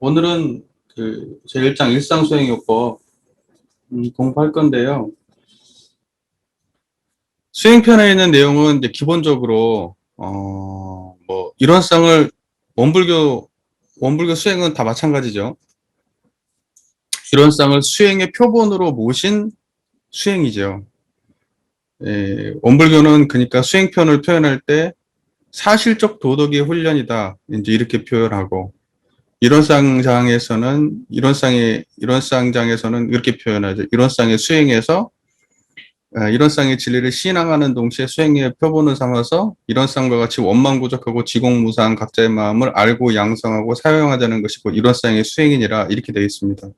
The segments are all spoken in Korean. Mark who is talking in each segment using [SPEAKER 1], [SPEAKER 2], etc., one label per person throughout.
[SPEAKER 1] 오늘은 제 1장 일상수행요법 공부할 건데요. 수행편에 있는 내용은 이제 기본적으로 뭐 일원상을 원불교 수행은 다 마찬가지죠. 일원상을 수행의 표본으로 모신 수행이죠. 원불교는 그러니까 수행편을 표현할 때 사실적 도덕의 훈련이다, 이제 이렇게 표현하고, 일원상장에서는 이렇게 표현하죠. 일원상의 수행에서 일원상의 진리를 신앙하는 동시에 수행의 표본을 삼아서 일원상과 같이 원망부족하고 지공무사한 각자의 마음을 알고 양성하고 사용하자는 것이 곧 일원상의 수행이니라, 이렇게 되어 있습니다.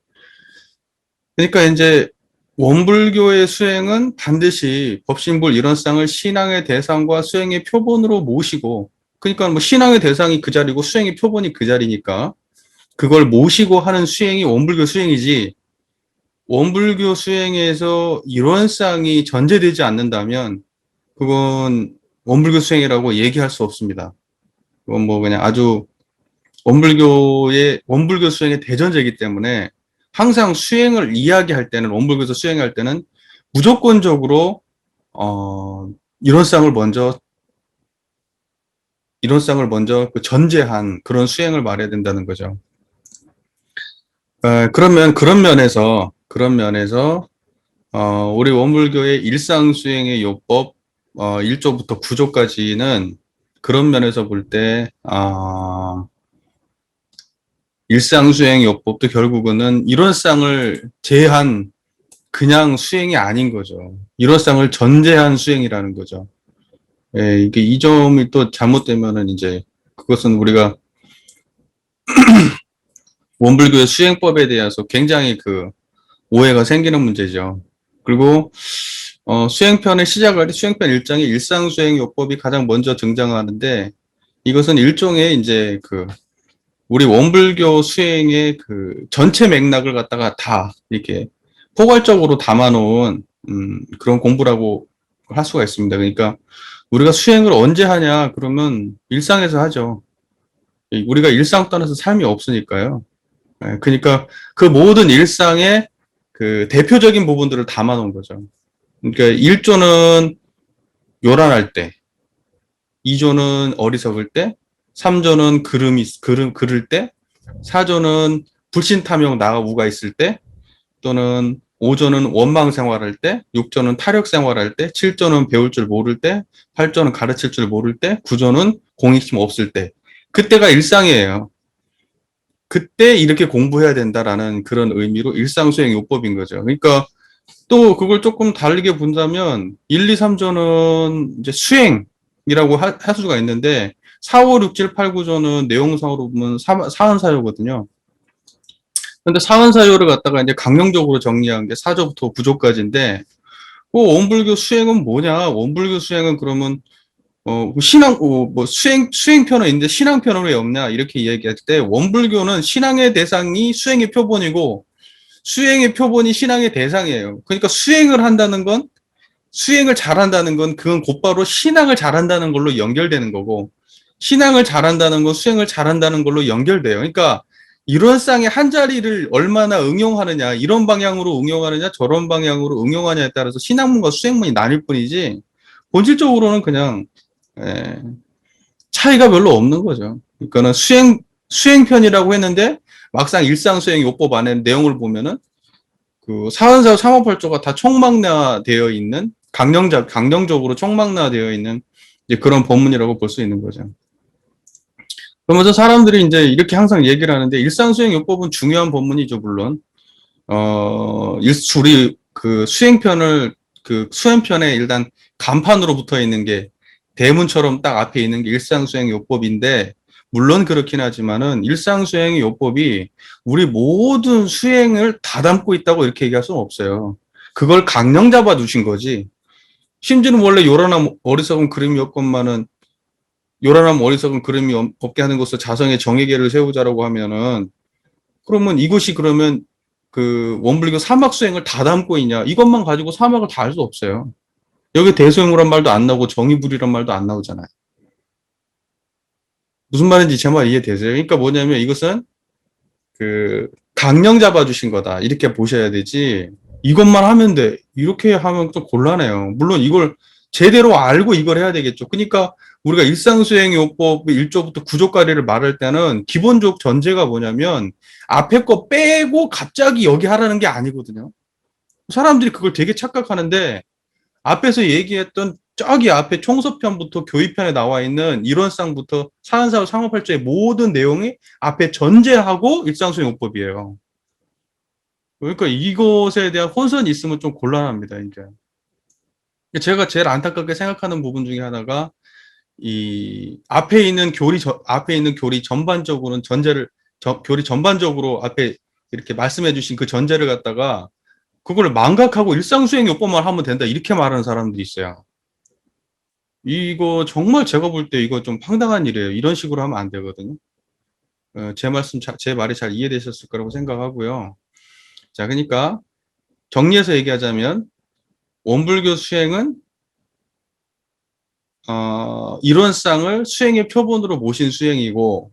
[SPEAKER 1] 그러니까 이제 원불교의 수행은 반드시 법신불 일원상을 신앙의 대상과 수행의 표본으로 모시고, 그러니까 뭐 신앙의 대상이 그 자리고 수행의 표본이 그 자리니까 그걸 모시고 하는 수행이 원불교 수행이지, 원불교 수행에서 일원상이 전제되지 않는다면 그건 원불교 수행이라고 얘기할 수 없습니다. 그건 뭐 그냥 아주 원불교 수행의 대전제이기 때문에 항상 수행을 이야기할 때는, 원불교에서 수행할 때는 무조건적으로 어 일원상을 먼저 그 전제한 그런 수행을 말해야 된다는 거죠. 그러면 그런 면에서 우리 원불교의 일상수행의 요법 1조부터 9조까지는 그런 면에서 볼 때 일상수행 요법도 결국은 일원상을 제한 그냥 수행이 아닌 거죠. 일원상을 전제한 수행이라는 거죠. 이게 이 점이 또 잘못되면은 이제 그것은 우리가 원불교의 수행법에 대해서 굉장히 그 오해가 생기는 문제죠. 그리고 수행편의 시작할 때 수행편 1장에 일상수행요법이 가장 먼저 등장하는데, 이것은 일종의 이제 그 우리 원불교 수행의 그 전체 맥락을 갖다가 다 이렇게 포괄적으로 담아놓은 그런 공부라고 할 수가 있습니다. 그러니까 우리가 수행을 언제 하냐 그러면 일상에서 하죠. 우리가 일상 떠나서 삶이 없으니까요. 그러니까 그 모든 일상의 그 대표적인 부분들을 담아놓은 거죠. 그러니까 1조는 요란할 때, 2조는 어리석을 때, 3조는 그를 때, 4조는 불신탐욕 나가 우가 있을 때, 또는 5조는 원망 생활할 때, 6조는 타력 생활할 때, 7조는 배울 줄 모를 때, 8조는 가르칠 줄 모를 때, 9조는 공익심 없을 때. 그때가 일상이에요. 그때 이렇게 공부해야 된다라는 그런 의미로 일상수행 요법인 거죠. 그러니까 또 그걸 조금 다르게 본다면 1, 2, 3조는 이제 수행이라고 할 수가 있는데 4, 5, 6, 7, 8, 9조는 내용상으로 보면 사은사요거든요. 근데 사은사요를 갖다가 이제 강령적으로 정리한 게 4조부터 9조까지인데, 원불교 수행은 뭐냐? 원불교 수행은 그러면 뭐 수행편은 있는데 신앙편은 왜 없냐? 이렇게 이야기할 때 원불교는 신앙의 대상이 수행의 표본이고 수행의 표본이 신앙의 대상이에요. 그러니까 수행을 잘한다는 건 그건 곧바로 신앙을 잘한다는 걸로 연결되는 거고, 신앙을 잘한다는 건 수행을 잘한다는 걸로 연결돼요. 그러니까 일원상의 한 자리를 얼마나 응용하느냐, 이런 방향으로 응용하느냐, 저런 방향으로 응용하냐에 따라서 신학문과 수행문이 나뉠 뿐이지 본질적으로는 그냥 차이가 별로 없는 거죠. 그러니까는 수행편이라고 했는데 막상 일상수행 요법 안에 내용을 보면은 그 사은사 358조가 다 총망라되어 있는, 강령적으로 총망라되어 있는 이제 그런 법문이라고 볼 수 있는 거죠. 그러면서 사람들이 이제 이렇게 항상 얘기를 하는데, 일상수행 요법은 중요한 법문이죠, 물론. 우리 그 수행편에 일단 간판으로 붙어 있는 게, 대문처럼 딱 앞에 있는 게 일상수행 요법인데, 물론 그렇긴 하지만은 일상수행 요법이 우리 모든 수행을 다 담고 있다고 이렇게 얘기할 수는 없어요. 그걸 강령 잡아 두신 거지. 심지어는 원래 요란함 어리석은 그림이었건만은, 요란함 어리석은 그림이 없게 하는 것을 자성의 정의계를 세우자라고 하면은, 그러면 이것이 그러면 그 원불교 사막 수행을 다 담고 있냐? 이것만 가지고 사막을 다 할 수 없어요. 여기 대소행우란 말도 안 나오고 정의불이란 말도 안 나오잖아요. 무슨 말인지 제 말 이해되세요? 그러니까 뭐냐면 이것은 강령 잡아주신 거다. 이렇게 보셔야 되지. 이것만 하면 돼. 이렇게 하면 좀 곤란해요. 물론 이걸 제대로 알고 이걸 해야 되겠죠. 그러니까 우리가 일상수행요법 1조부터 9조까지를 말할 때는 기본적 전제가 뭐냐면 앞에 거 빼고 갑자기 여기 하라는 게 아니거든요. 사람들이 그걸 되게 착각하는데 앞에서 얘기했던 저기 앞에 총서편부터 교의편에 나와 있는 이론상부터 사안사후 상호팔조의 모든 내용이 앞에 전제하고 일상수행요법이에요. 그러니까 이것에 대한 혼선이 있으면 좀 곤란합니다, 이제. 제가 제일 안타깝게 생각하는 부분 중에 하나가 이 앞에 있는 교리 전반적으로는 교리 전반적으로 앞에 이렇게 말씀해 주신 그 전제를 갖다가 그걸 망각하고 일상수행요법만 하면 된다 이렇게 말하는 사람들이 있어요. 이거 정말 제가 볼 때 이거 좀 황당한 일이에요. 이런 식으로 하면 안 되거든요. 제 말이 잘 이해되셨을 거라고 생각하고요. 자, 그러니까 정리해서 얘기하자면 원불교 수행은 이론상을 수행의 표본으로 모신 수행이고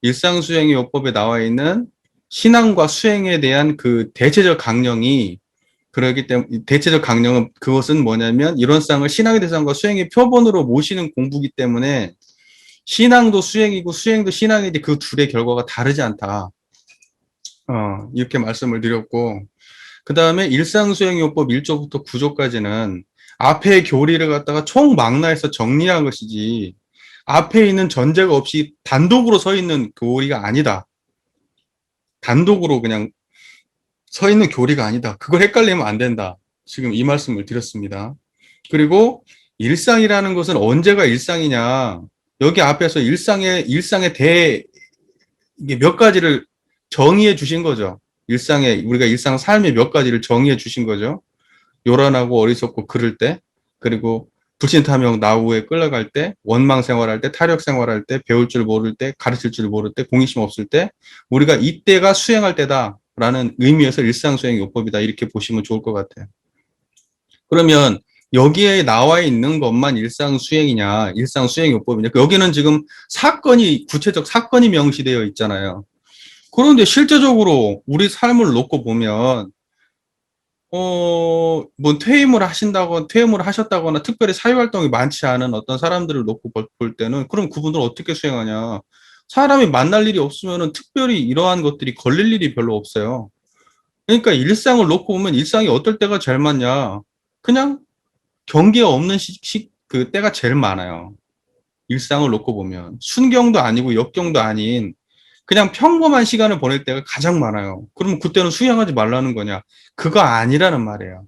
[SPEAKER 1] 일상수행의 요법에 나와 있는 신앙과 수행에 대한 그 대체적 강령이 그러기 때문에 대체적 강령은 그것은 뭐냐면 이론상을 신앙의 대상과 수행의 표본으로 모시는 공부기 때문에 신앙도 수행이고 수행도 신앙이지 그 둘의 결과가 다르지 않다. 이렇게 말씀을 드렸고 그 다음에 일상수행요법 1조부터 9조까지는 앞에 교리를 갖다가 총망라해서 정리한 것이지 앞에 있는 전제가 없이 단독으로 서 있는 교리가 아니다. 단독으로 그냥 서 있는 교리가 아니다. 그걸 헷갈리면 안 된다. 지금 이 말씀을 드렸습니다. 그리고 일상이라는 것은 언제가 일상이냐. 여기 앞에서 이게 몇 가지를 정의해 주신 거죠. 우리가 일상 삶의 몇 가지를 정의해 주신 거죠. 요란하고 어리석고 그럴 때, 그리고 불신탐욕 나우에 끌려갈 때, 원망 생활할 때, 타력 생활할 때, 배울 줄 모를 때, 가르칠 줄 모를 때, 공의심 없을 때, 우리가 이때가 수행할 때다라는 의미에서 일상수행 요법이다 이렇게 보시면 좋을 것 같아요. 그러면 여기에 나와 있는 것만 일상수행이냐, 일상수행요법이냐. 여기는 지금 구체적 사건이 명시되어 있잖아요. 그런데 실제적으로 우리 삶을 놓고 보면, 뭐 퇴임을 하셨다거나 특별히 사회활동이 많지 않은 어떤 사람들을 놓고 볼 때는, 그럼 그분들 어떻게 수행하냐. 사람이 만날 일이 없으면은 특별히 이러한 것들이 걸릴 일이 별로 없어요. 그러니까 일상을 놓고 보면 일상이 어떨 때가 제일 많냐. 그냥 경계 없는 그 때가 제일 많아요. 일상을 놓고 보면. 순경도 아니고 역경도 아닌 그냥 평범한 시간을 보낼 때가 가장 많아요. 그러면 그때는 수행하지 말라는 거냐? 그거 아니라는 말이에요.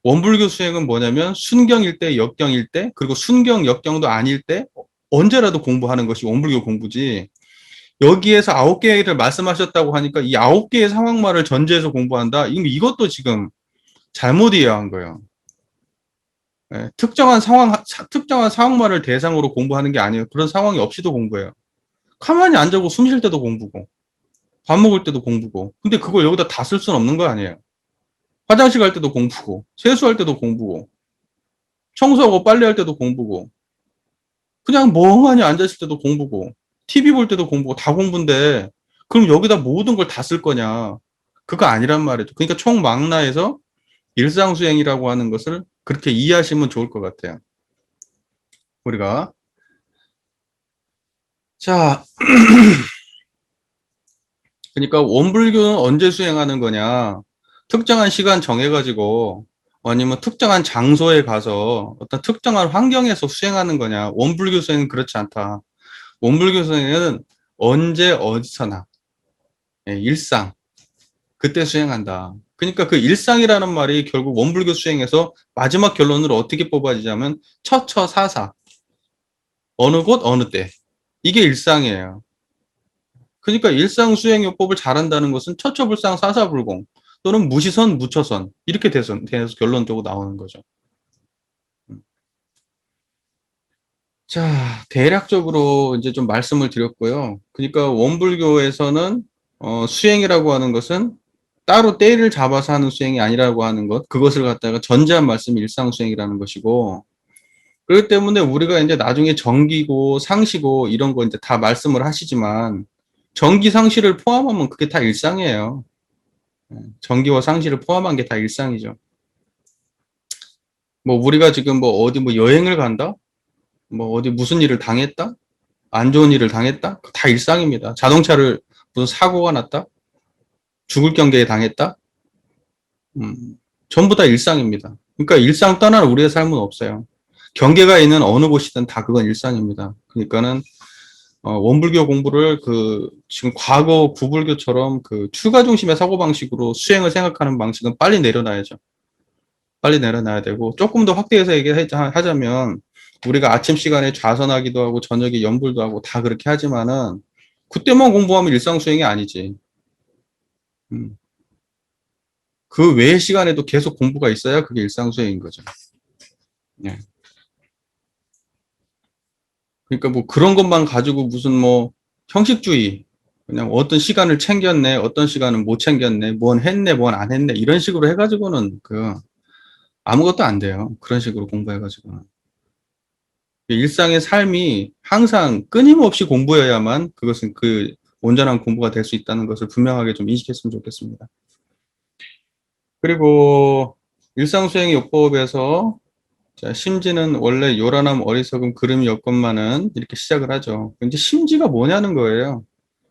[SPEAKER 1] 원불교 수행은 뭐냐면 순경일 때, 역경일 때, 그리고 순경, 역경도 아닐 때 언제라도 공부하는 것이 원불교 공부지. 여기에서 9개를 말씀하셨다고 하니까 이 9개의 상황말을 전제해서 공부한다? 이것도 지금 잘못 이해한 거예요. 특정한 상황말을 대상으로 공부하는 게 아니에요. 그런 상황이 없이도 공부해요. 가만히 앉아고 숨 쉴 때도 공부고, 밥 먹을 때도 공부고. 근데 그걸 여기다 다 쓸 수는 없는 거 아니에요. 화장실 갈 때도 공부고, 세수할 때도 공부고, 청소하고 빨래할 때도 공부고, 그냥 멍하니 앉아있을 때도 공부고, TV 볼 때도 공부고, 다 공부인데, 그럼 여기다 모든 걸 다 쓸 거냐? 그거 아니란 말이죠. 그러니까 총망라해서 일상수행이라고 하는 것을 그렇게 이해하시면 좋을 것 같아요. 우리가. 자, 그러니까 원불교는 언제 수행하는 거냐? 특정한 시간 정해가지고 아니면 특정한 장소에 가서 어떤 특정한 환경에서 수행하는 거냐? 원불교 수행은 그렇지 않다. 원불교 수행은 언제 어디서나 일상 그때 수행한다. 그러니까 그 일상이라는 말이 결국 원불교 수행에서 마지막 결론으로 어떻게 뽑아지냐면 처처사사 어느 곳 어느 때 이게 일상이에요. 그러니까 일상 수행요법을 잘한다는 것은 처처불상 사사불공 또는 무시선 무처선 이렇게 돼서 결론적으로 나오는 거죠. 자, 대략적으로 이제 좀 말씀을 드렸고요. 그러니까 원불교에서는 수행이라고 하는 것은 따로 때를 잡아서 하는 수행이 아니라고 하는 것, 그것을 갖다가 전제한 말씀이 일상 수행이라는 것이고, 그렇기 때문에 우리가 이제 나중에 정기고 상시고 이런 거 이제 다 말씀을 하시지만 전기 상실을 포함하면 그게 다 일상이에요. 전기와 상실을 포함한 게 다 일상이죠. 뭐 우리가 지금 뭐 어디 뭐 여행을 간다? 뭐 어디 무슨 일을 당했다? 안 좋은 일을 당했다? 다 일상입니다. 자동차를 무슨 사고가 났다? 죽을 경계에 당했다? 음, 전부 다 일상입니다. 그러니까 일상 떠난 우리의 삶은 없어요. 경계가 있는 어느 곳이든 다 그건 일상입니다. 그러니까는 원불교 공부를 지금 과거 구불교처럼 그 출가 중심의 사고방식으로 수행을 생각하는 방식은 빨리 내려놔야죠. 빨리 내려놔야 되고, 조금 더 확대해서 얘기하자면, 우리가 아침 시간에 좌선하기도 하고, 저녁에 연불도 하고, 다 그렇게 하지만은, 그때만 공부하면 일상 수행이 아니지. 음. 그 외의 시간에도 계속 공부가 있어야 그게 일상 수행인 거죠. 예. 그러니까 뭐 그런 것만 가지고 무슨 뭐 형식주의, 그냥 어떤 시간을 챙겼네, 어떤 시간은 못 챙겼네, 뭔 했네, 뭔 안 했네, 이런 식으로 해가지고는 아무것도 안 돼요. 그런 식으로 공부해가지고는. 일상의 삶이 항상 끊임없이 공부여야만 그것은 그 온전한 공부가 될 수 있다는 것을 분명하게 좀 인식했으면 좋겠습니다. 그리고 일상수행 요법에서 자, 심지는 원래 요란함 어리석음 그름이 였건만은 이렇게 시작을 하죠. 이제 심지가 뭐냐는 거예요.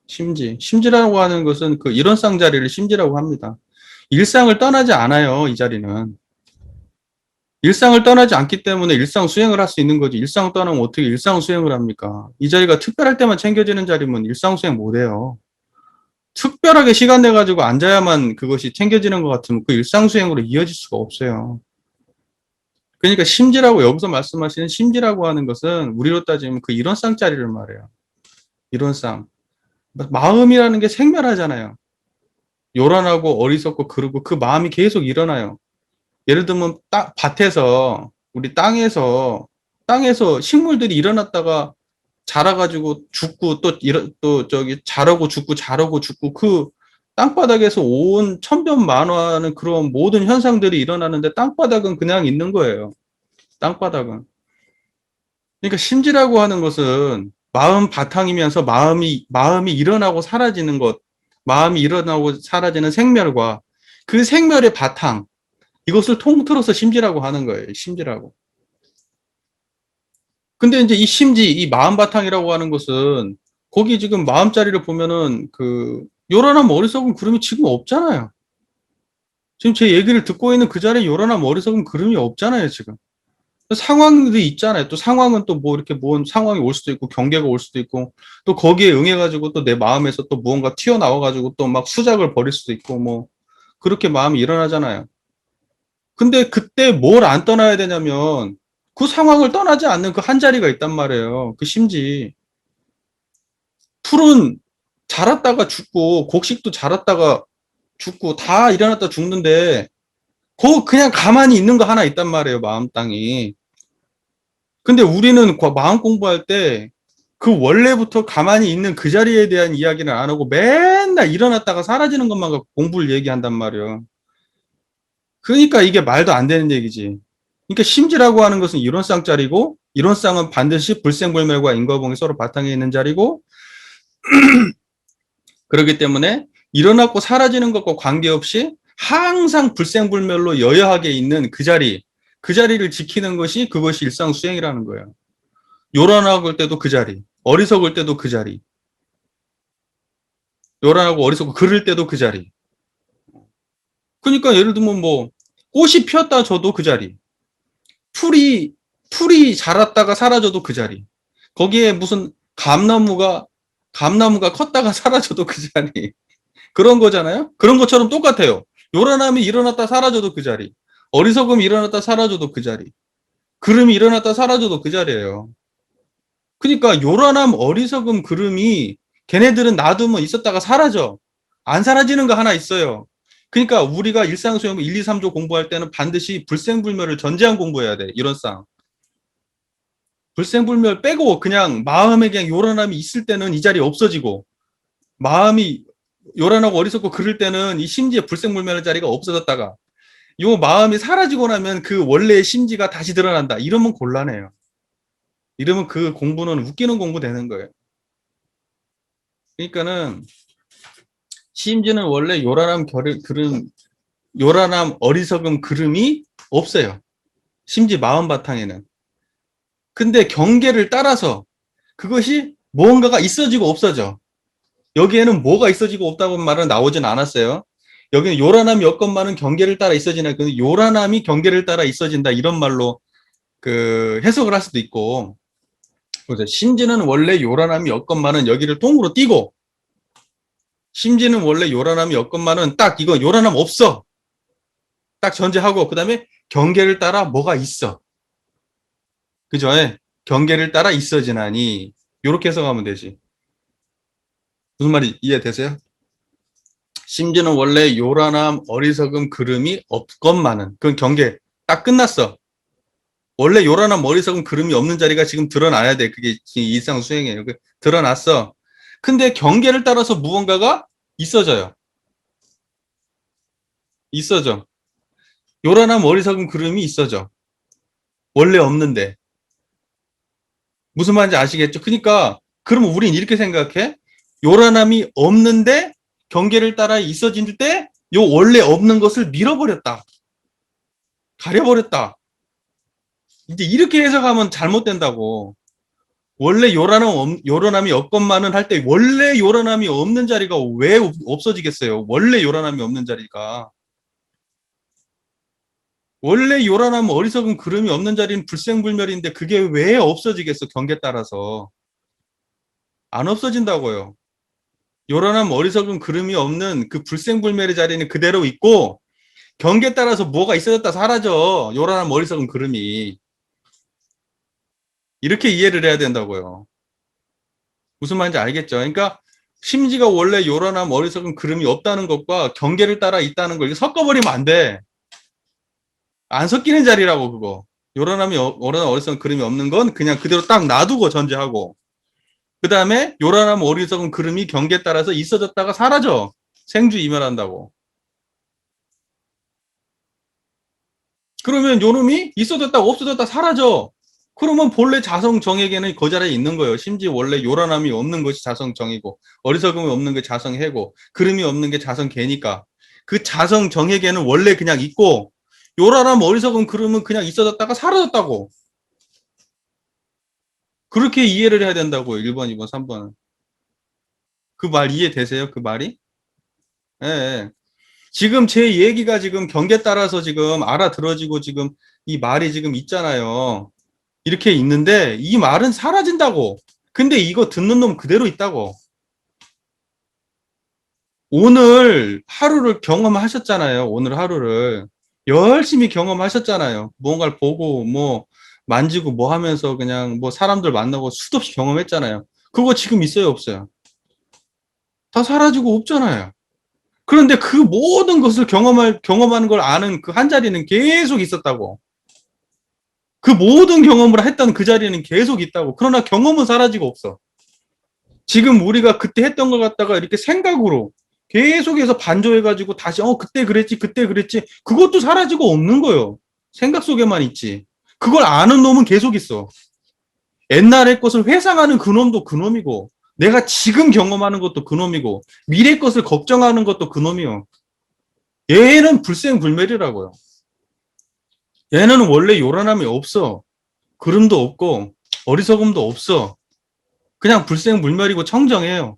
[SPEAKER 1] 심지. 심지라고 하는 것은 그 일원상 자리를 심지라고 합니다. 일상을 떠나지 않아요, 이 자리는. 일상을 떠나지 않기 때문에 일상 수행을 할 수 있는 거지. 일상 떠나면 어떻게 일상 수행을 합니까? 이 자리가 특별할 때만 챙겨지는 자리면 일상 수행 못 해요. 특별하게 시간 내가지고 앉아야만 그것이 챙겨지는 것 같으면 그 일상 수행으로 이어질 수가 없어요. 그러니까 심지라고 여기서 말씀하시는 심지라고 하는 것은 우리로 따지면 그 일원상짜리를 말해요. 일원상. 마음이라는 게 생멸하잖아요. 요란하고 어리석고 그러고 그 마음이 계속 일어나요. 예를 들면 밭에서 우리 땅에서 식물들이 일어났다가 자라가지고 죽고 또 저기 자라고 죽고 자라고 죽고 그 땅바닥에서 온 천변만화하는 그런 모든 현상들이 일어나는데 땅바닥은 그냥 있는 거예요. 땅바닥은. 그러니까 심지라고 하는 것은 마음 바탕이면서 마음이 일어나고 사라지는 것, 마음이 일어나고 사라지는 생멸과 그 생멸의 바탕, 이것을 통틀어서 심지라고 하는 거예요. 심지라고. 근데 이제 이 심지, 이 마음 바탕이라고 하는 것은 거기 지금 마음자리를 보면은 요란한 머리속은 구름이 지금 없잖아요. 지금 제 얘기를 듣고 있는 그 자리에 요란한 머리속은 구름이 없잖아요, 지금. 상황들이 있잖아요. 또 상황은 또 뭐 이렇게 뭔 상황이 올 수도 있고 경계가 올 수도 있고 또 거기에 응해가지고 또 내 마음에서 또 무언가 튀어나와가지고 또 막 수작을 벌일 수도 있고 뭐 그렇게 마음이 일어나잖아요. 근데 그때 뭘 안 떠나야 되냐면 그 상황을 떠나지 않는 그 한 자리가 있단 말이에요. 그 심지. 풀은 자랐다가 죽고 곡식도 자랐다가 죽고 다 일어났다 죽는데 그냥 가만히 있는 거 하나 있단 말이에요. 마음 땅이. 근데 우리는 마음 공부할 때 그 원래부터 가만히 있는 그 자리에 대한 이야기는 안 하고 맨날 일어났다가 사라지는 것만 갖고 공부를 얘기한단 말이에요. 그러니까 이게 말도 안 되는 얘기지. 그러니까 심지라고 하는 것은 이론상짜리고 이론상은 반드시 불생불멸과 인과봉이 서로 바탕에 있는 자리고 그렇기 때문에 일어났고 사라지는 것과 관계없이 항상 불생불멸로 여여하게 있는 그 자리를 지키는 것이 그것이 일상수행이라는 거예요. 요란할 때도 그 자리, 어리석을 때도 그 자리, 요란하고 어리석고 그럴 때도 그 자리. 그러니까 예를 들면 뭐 꽃이 피었다 져도 그 자리, 풀이 풀이 자랐다가 사라져도 그 자리. 거기에 무슨 감나무가 컸다가 사라져도 그 자리. 그런 거잖아요. 그런 것처럼 똑같아요. 요란함이 일어났다 사라져도 그 자리. 어리석음이 일어났다 사라져도 그 자리. 그름이 일어났다 사라져도 그 자리예요. 그러니까 요란함, 어리석음, 그름이 걔네들은 놔두면 있었다가 사라져. 안 사라지는 거 하나 있어요. 그러니까 우리가 일상수행 1, 2, 3조 공부할 때는 반드시 불생불멸을 전제한 공부해야 돼. 이론상. 불생불멸 빼고 그냥 마음에 그냥 요란함이 있을 때는 이 자리 없어지고 마음이 요란하고 어리석고 그럴 때는 이 심지에 불생불멸의 자리가 없어졌다가 요 마음이 사라지고 나면 그 원래의 심지가 다시 드러난다. 이러면 곤란해요. 이러면 그 공부는 웃기는 공부 되는 거예요. 그러니까는 심지는 원래 요란함 어리석음 그름이 없어요. 심지 마음 바탕에는. 근데 경계를 따라서 그것이 무언가가 있어지고 없어져. 여기에는 뭐가 있어지고 없다고 말은 나오진 않았어요. 여기는 요란함이 없건만은 경계를 따라 있어지나, 그 요란함이 경계를 따라 있어진다 이런 말로 그 해석을 할 수도 있고. 그래서 심지는 원래 요란함이 없건만은 여기를 통으로 띄고, 심지는 원래 요란함이 없건만은 딱 이거 요란함 없어 딱 전제하고, 그 다음에 경계를 따라 뭐가 있어. 그죠? 예. 경계를 따라 있어지나니, 요렇게 해석하면 되지. 무슨 말이 이해되세요? 심지는 원래 요란함 어리석음 그름이 없건만은, 그건 경계 딱 끝났어. 원래 요란함 어리석음 그름이 없는 자리가 지금 드러나야 돼. 그게 일상 수행이에요. 드러났어. 근데 경계를 따라서 무언가가 있어져요. 있어져. 요란함 어리석음 그름이 있어져. 원래 없는데. 무슨 말인지 아시겠죠? 그러니까 그러면 우린 이렇게 생각해. 요란함이 없는데 경계를 따라 있어질 때 요 원래 없는 것을 밀어버렸다. 가려버렸다. 이제 이렇게 해석하면 잘못된다고. 원래 요란함이 없건만은 할 때 원래 요란함이 없는 자리가 왜 없어지겠어요? 원래 요란함이 없는 자리가. 원래 요란함 어리석은 그름이 없는 자리는 불생불멸인데 그게 왜 없어지겠어? 경계 따라서. 안 없어진다고요. 요란함 어리석은 그름이 없는 그 불생불멸의 자리는 그대로 있고, 경계 따라서 뭐가 있어졌다 사라져. 요란함 어리석은 그름이. 이렇게 이해를 해야 된다고요. 무슨 말인지 알겠죠? 그러니까 심지가 원래 요란함 어리석은 그름이 없다는 것과 경계를 따라 있다는 걸 섞어버리면 안 돼. 안 섞이는 자리라고, 그거. 요란함 어리석은 그름이 없는 건 그냥 그대로 딱 놔두고 전제하고, 그 다음에 요란함 어리석은 그름이 경계에 따라서 있어졌다가 사라져. 생주 이멸한다고. 그러면 요놈이 있어졌다 없어졌다 사라져. 그러면 본래 자성정에게는 그 자리에 있는 거예요. 심지어 원래 요란함이 없는 것이 자성정이고, 어리석음이 없는 게 자성해고, 그름이 없는 게 자성계니까 그 자성정에게는 원래 그냥 있고, 요란함 어리석음 그름은 그냥 있어졌다가 사라졌다고. 그렇게 이해를 해야 된다고요. 1번, 2번, 3번은. 그 말 이해되세요? 그 말이? 예, 예. 지금 제 얘기가 지금 경계 따라서 지금 알아들어지고 지금 이 말이 지금 있잖아요. 이렇게 있는데 이 말은 사라진다고. 근데 이거 듣는 놈 그대로 있다고. 오늘 하루를 경험하셨잖아요. 오늘 하루를 열심히 경험하셨잖아요. 뭔가를 보고 뭐 만지고 뭐 하면서 그냥 뭐 사람들 만나고 수도 없이 경험했잖아요. 그거 지금 있어요, 없어요? 다 사라지고 없잖아요. 그런데 그 모든 것을 경험하는 걸 아는 그 한 자리는 계속 있었다고. 그 모든 경험을 했던 그 자리는 계속 있다고. 그러나 경험은 사라지고 없어. 지금 우리가 그때 했던 것 같다가 이렇게 생각으로 계속해서 반조해가지고 다시 그때 그랬지 그때 그랬지, 그것도 사라지고 없는 거예요. 생각 속에만 있지. 그걸 아는 놈은 계속 있어. 옛날의 것을 회상하는 그놈도 그놈이고, 내가 지금 경험하는 것도 그놈이고, 미래 것을 걱정하는 것도 그놈이요. 얘는 불생불멸이라고요. 얘는 원래 요란함이 없어. 그름도 없고 어리석음도 없어. 그냥 불생불멸이고 청정해요.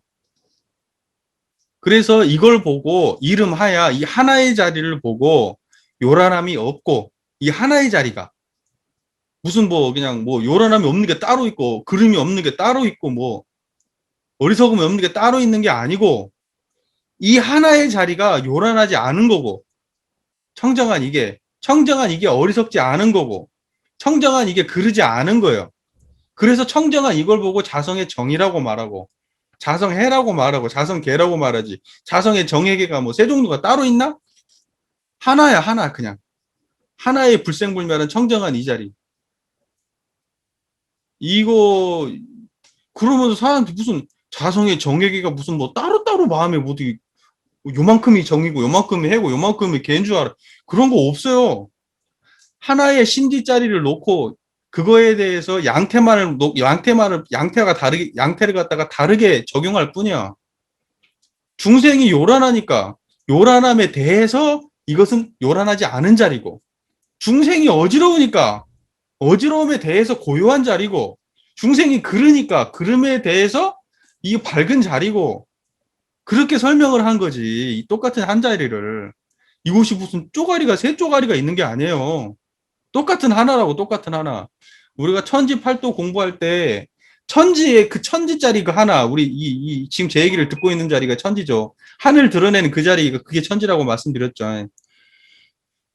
[SPEAKER 1] 그래서 이걸 보고 이름하야 이 하나의 자리를 보고, 요란함이 없고 이 하나의 자리가 무슨 뭐 그냥 뭐 요란함이 없는 게 따로 있고 그름이 없는 게 따로 있고 뭐 어리석음이 없는 게 따로 있는 게 아니고, 이 하나의 자리가 요란하지 않은 거고, 청정한 이게 어리석지 않은 거고, 청정한 이게 그르지 않은 거예요. 그래서 청정한 이걸 보고 자성의 정이라고 말하고, 자성해라고 말하고, 자성계라고 말하지. 자성의 정의계가 뭐 세 종류가 따로 있나? 하나야, 하나, 그냥. 하나의 불생불멸은 청정한 이 자리. 이거, 그러면서 사람들이 무슨 자성의 정의계가 무슨 뭐 따로따로 마음에 뭐 어디 요만큼이 정이고, 요만큼이 해고, 요만큼이 개인 줄 알아. 그런 거 없어요. 하나의 신디 자리를 놓고 그거에 대해서 양태를 갖다가 다르게 적용할 뿐이야. 중생이 요란하니까 요란함에 대해서 이것은 요란하지 않은 자리고, 중생이 어지러우니까 어지러움에 대해서 고요한 자리고, 중생이 그러니까 그름에 대해서 이 밝은 자리고, 그렇게 설명을 한 거지. 이 똑같은 한 자리를. 이곳이 무슨 쪼가리가 세 쪼가리가 있는 게 아니에요. 똑같은 하나라고, 똑같은 하나. 우리가 천지 팔도 공부할 때 천지의 그 천지짜리 그 하나, 우리 지금 제 얘기를 듣고 있는 자리가 천지죠. 하늘 드러내는 그 자리, 그게 천지라고 말씀드렸죠.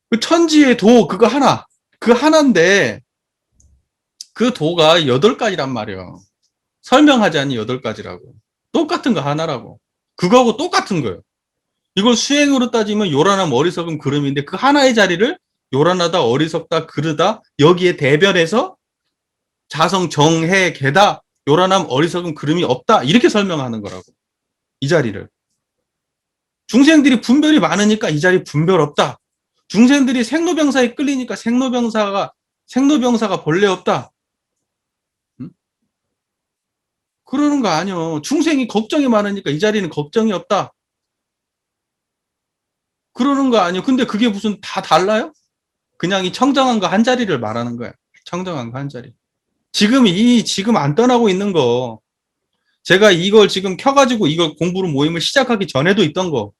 [SPEAKER 1] 그 천지의 도 그거 하나, 그 하나인데 그 도가 8가지란 말이에요. 설명하자니 8가지라고. 똑같은 거 하나라고. 그거하고 똑같은 거예요. 이걸 수행으로 따지면 요란함, 어리석음, 그름인데 그 하나의 자리를 요란하다, 어리석다, 그르다 여기에 대변해서 자성, 정해, 개다, 요란함, 어리석음, 그름이 없다 이렇게 설명하는 거라고. 이 자리를. 중생들이 분별이 많으니까 이 자리 분별 없다. 중생들이 생로병사에 끌리니까 생로병사가 본래 없다. 응? 그러는 거 아니요. 중생이 걱정이 많으니까 이 자리는 걱정이 없다. 그러는 거 아니요. 근데 그게 무슨 다 달라요? 그냥 이 청정한 거 한 자리를 말하는 거야. 청정한 거 한 자리. 지금 안 떠나고 있는 거. 제가 이걸 지금 켜가지고 이걸 공부를 모임을 시작하기 전에도 있던 거.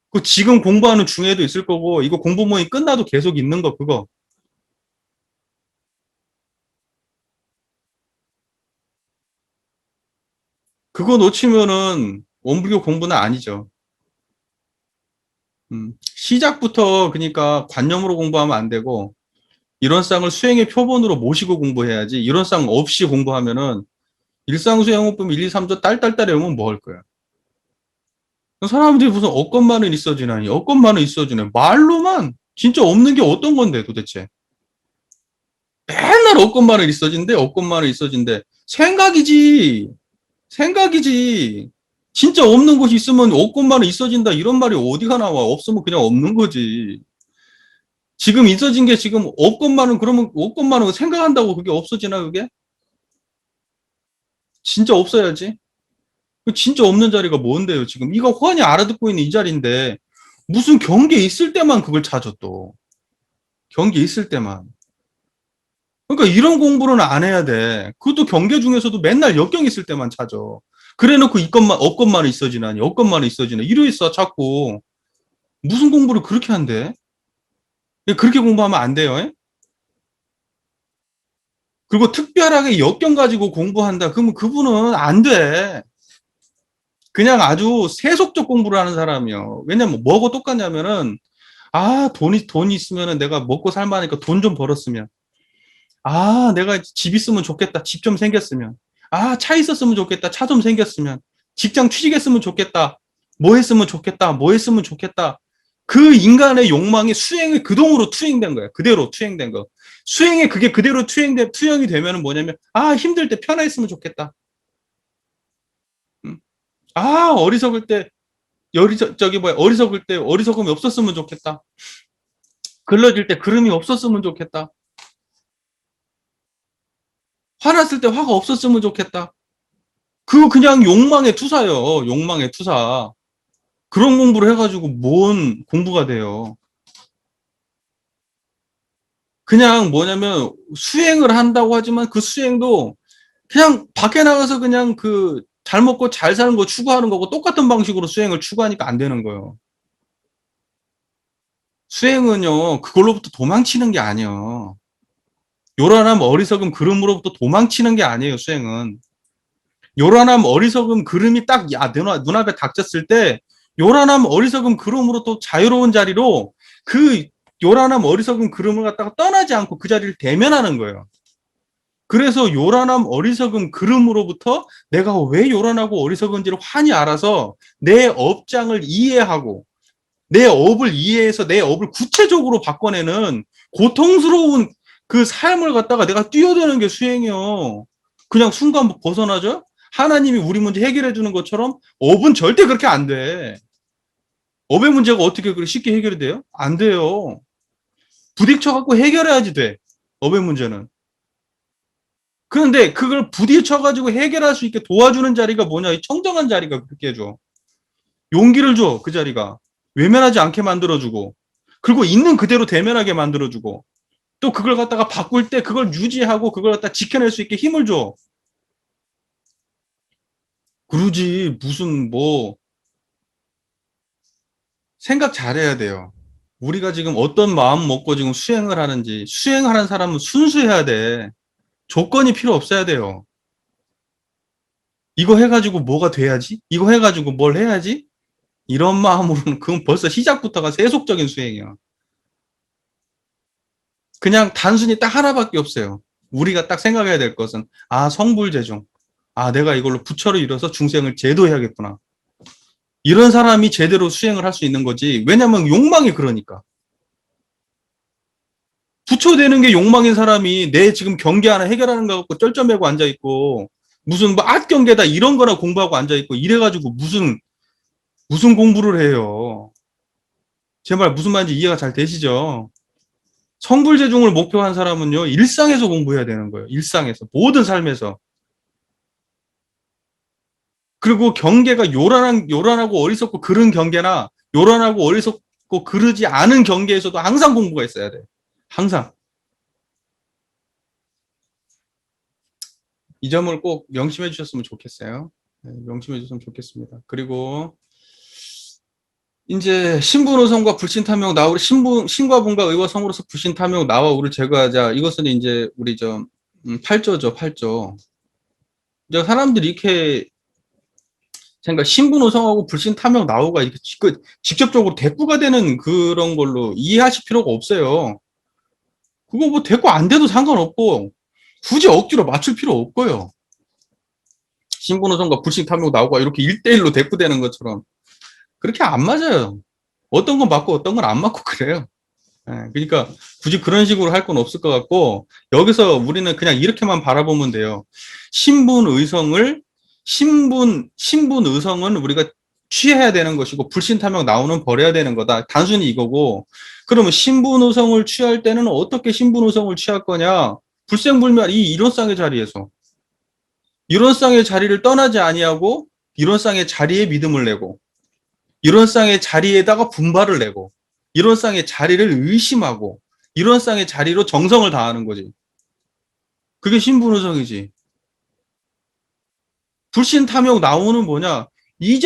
[SPEAKER 1] 그 지금 공부하는 중에도 있을 거고, 이거 공부 모임 끝나도 계속 있는 거, 그거. 그거 놓치면은 원불교 공부는 아니죠. 시작부터 그러니까 관념으로 공부하면 안 되고, 이론상을 수행의 표본으로 모시고 공부해야지, 이론상 없이 공부하면은 일상수행호법 1, 2, 3조 딸딸딸 외우면 뭐 할 거야? 사람들이 무슨 억것만은 있어지나니, 억것만은 있어지네. 말로만 진짜 없는 게 어떤 건데 도대체. 맨날 억것만은 있어진대, 억것만은 있어진대. 생각이지. 생각이지. 진짜 없는 것이 있으면 없고만은 있어진다 이런 말이 어디가 나와? 없으면 그냥 없는 거지. 지금 있어진 게 지금 없건만은 그러면 없건만은 생각한다고 그게 없어지나 그게? 진짜 없어야지. 그 진짜 없는 자리가 뭔데요 지금? 이거 훤히 알아듣고 있는 이 자리인데 무슨 경계 있을 때만 그걸 찾아 또. 경계 있을 때만. 그러니까 이런 공부는 안 해야 돼. 그것도 경계 중에서도 맨날 역경 있을 때만 찾아. 그래놓고 있건만 없건만은 있어지나니 없건만은 있어지나 이러 있어 자꾸. 무슨 공부를 그렇게 한대? 그렇게 공부하면 안 돼요. 에? 그리고 특별하게 역경 가지고 공부한다. 그러면 그분은 안 돼. 그냥 아주 세속적 공부를 하는 사람이요. 왜냐면 뭐하고 똑같냐면은 돈이 있으면은 내가 먹고 살만하니까 돈 좀 벌었으면. 내가 집 있으면 좋겠다. 집 좀 생겼으면. 차 있었으면 좋겠다. 차 좀 생겼으면. 직장 취직했으면 좋겠다. 뭐 했으면 좋겠다. 뭐 했으면 좋겠다. 그 인간의 욕망이 수행의 그동으로 투영된 거야. 그대로 투영된 거. 수행에 그게 그대로 투영이 되면은 뭐냐면, 힘들 때 편해했으면 좋겠다. 음. 어리석을 때, 어리석을 때 어리석음이 없었으면 좋겠다. 글러질 때 그름이 없었으면 좋겠다. 화났을 때 화가 없었으면 좋겠다. 그거 그냥 욕망의 투사요. 욕망의 투사. 그런 공부를 해가지고 뭔 공부가 돼요. 그냥 뭐냐면 수행을 한다고 하지만 그 수행도 그냥 밖에 나가서 그냥 그 잘 먹고 잘 사는 거 추구하는 거고 똑같은 방식으로 수행을 추구하니까 안 되는 거예요. 수행은요, 그걸로부터 도망치는 게 아니에요. 요란함, 어리석음, 그름으로부터 도망치는 게 아니에요, 수행은. 요란함, 어리석음, 그름이 딱, 눈앞에 닥쳤을 때, 요란함, 어리석음, 그름으로 또 자유로운 자리로 그 요란함, 어리석음, 그름을 갖다가 떠나지 않고 그 자리를 대면하는 거예요. 그래서 요란함, 어리석음, 그름으로부터 내가 왜 요란하고 어리석은지를 환히 알아서 내 업장을 이해하고 내 업을 이해해서 내 업을 구체적으로 바꿔내는 고통스러운 그 삶을 갖다가 내가 뛰어드는 게 수행이요. 그냥 순간 벗어나죠? 하나님이 우리 문제 해결해 주는 것처럼 업은 절대 그렇게 안 돼. 업의 문제가 어떻게 그렇게 쉽게 해결이 돼요? 안 돼요. 부딪혀갖고 해결해야지 돼. 업의 문제는. 그런데 그걸 부딪혀가지고 해결할 수 있게 도와주는 자리가 뭐냐? 이 청정한 자리가 그렇게 해줘. 용기를 줘, 그 자리가. 외면하지 않게 만들어주고, 그리고 있는 그대로 대면하게 만들어주고, 또 그걸 갖다가 바꿀 때 그걸 유지하고 그걸 갖다 지켜낼 수 있게 힘을 줘. 그러지, 무슨 뭐, 생각 잘해야 돼요. 우리가 지금 어떤 마음 먹고 지금 수행을 하는지, 수행하는 사람은 순수해야 돼. 조건이 필요 없어야 돼요. 이거 해가지고 뭐가 돼야지? 이거 해가지고 뭘 해야지? 이런 마음으로는 그건 벌써 시작부터가 세속적인 수행이야. 그냥 단순히 딱 하나밖에 없어요. 우리가 딱 생각해야 될 것은, 아, 성불제중. 아, 내가 이걸로 부처를 이뤄서 중생을 제도해야겠구나. 이런 사람이 제대로 수행을 할 수 있는 거지. 왜냐면 욕망이 그러니까. 부처 되는 게 욕망인 사람이 내 지금 경계 하나 해결하는 거 갖고 쩔쩔매고 앉아있고, 무슨 뭐 앗경계다 이런 거나 공부하고 앉아있고, 이래가지고 무슨 공부를 해요. 제 말 무슨 말인지 이해가 잘 되시죠? 성불제중을 목표로 한 사람은요, 일상에서 공부해야 되는 거예요. 일상에서. 모든 삶에서. 그리고 경계가 요란하고 어리석고 그른 경계나 요란하고 어리석고 그르지 않은 경계에서도 항상 공부가 있어야 돼. 항상. 이 점을 꼭 명심해 주셨으면 좋겠어요. 네, 명심해 주셨으면 좋겠습니다. 그리고 이제 신분의성과 불신탐욕 나우를 신과분과 의와성으로서 불신탐욕 나와우를 제거하자. 이것은 이제 우리 8조죠, 8조. 이제 사람들이 이렇게 생각 신분의성하고 불신탐욕 나우가 이렇게 직접적으로 대꾸가 되는 그런 걸로 이해하실 필요가 없어요. 그거 뭐 대꾸 안 돼도 상관없고 굳이 억지로 맞출 필요 없고요. 신분의성과 불신탐욕 나우가 이렇게 1대1로 대꾸되는 것처럼 그렇게 안 맞아요. 어떤 건 맞고 어떤 건 안 맞고 그래요. 그러니까 굳이 그런 식으로 할 건 없을 것 같고 여기서 우리는 그냥 이렇게만 바라보면 돼요. 신분의성은 우리가 취해야 되는 것이고 불신탐욕 나오는 버려야 되는 거다. 단순히 이거고 그러면 신분의성을 취할 때는 어떻게 신분의성을 취할 거냐? 불생불멸 이 이론상의 자리에서 이론상의 자리를 떠나지 아니하고 이론상의 자리에 믿음을 내고 이론상의 자리에다가 분발을 내고 이론상의 자리를 의심하고 이론상의 자리로 정성을 다하는 거지. 그게 신분의성이지. 불신탐욕 나오는 뭐냐? 이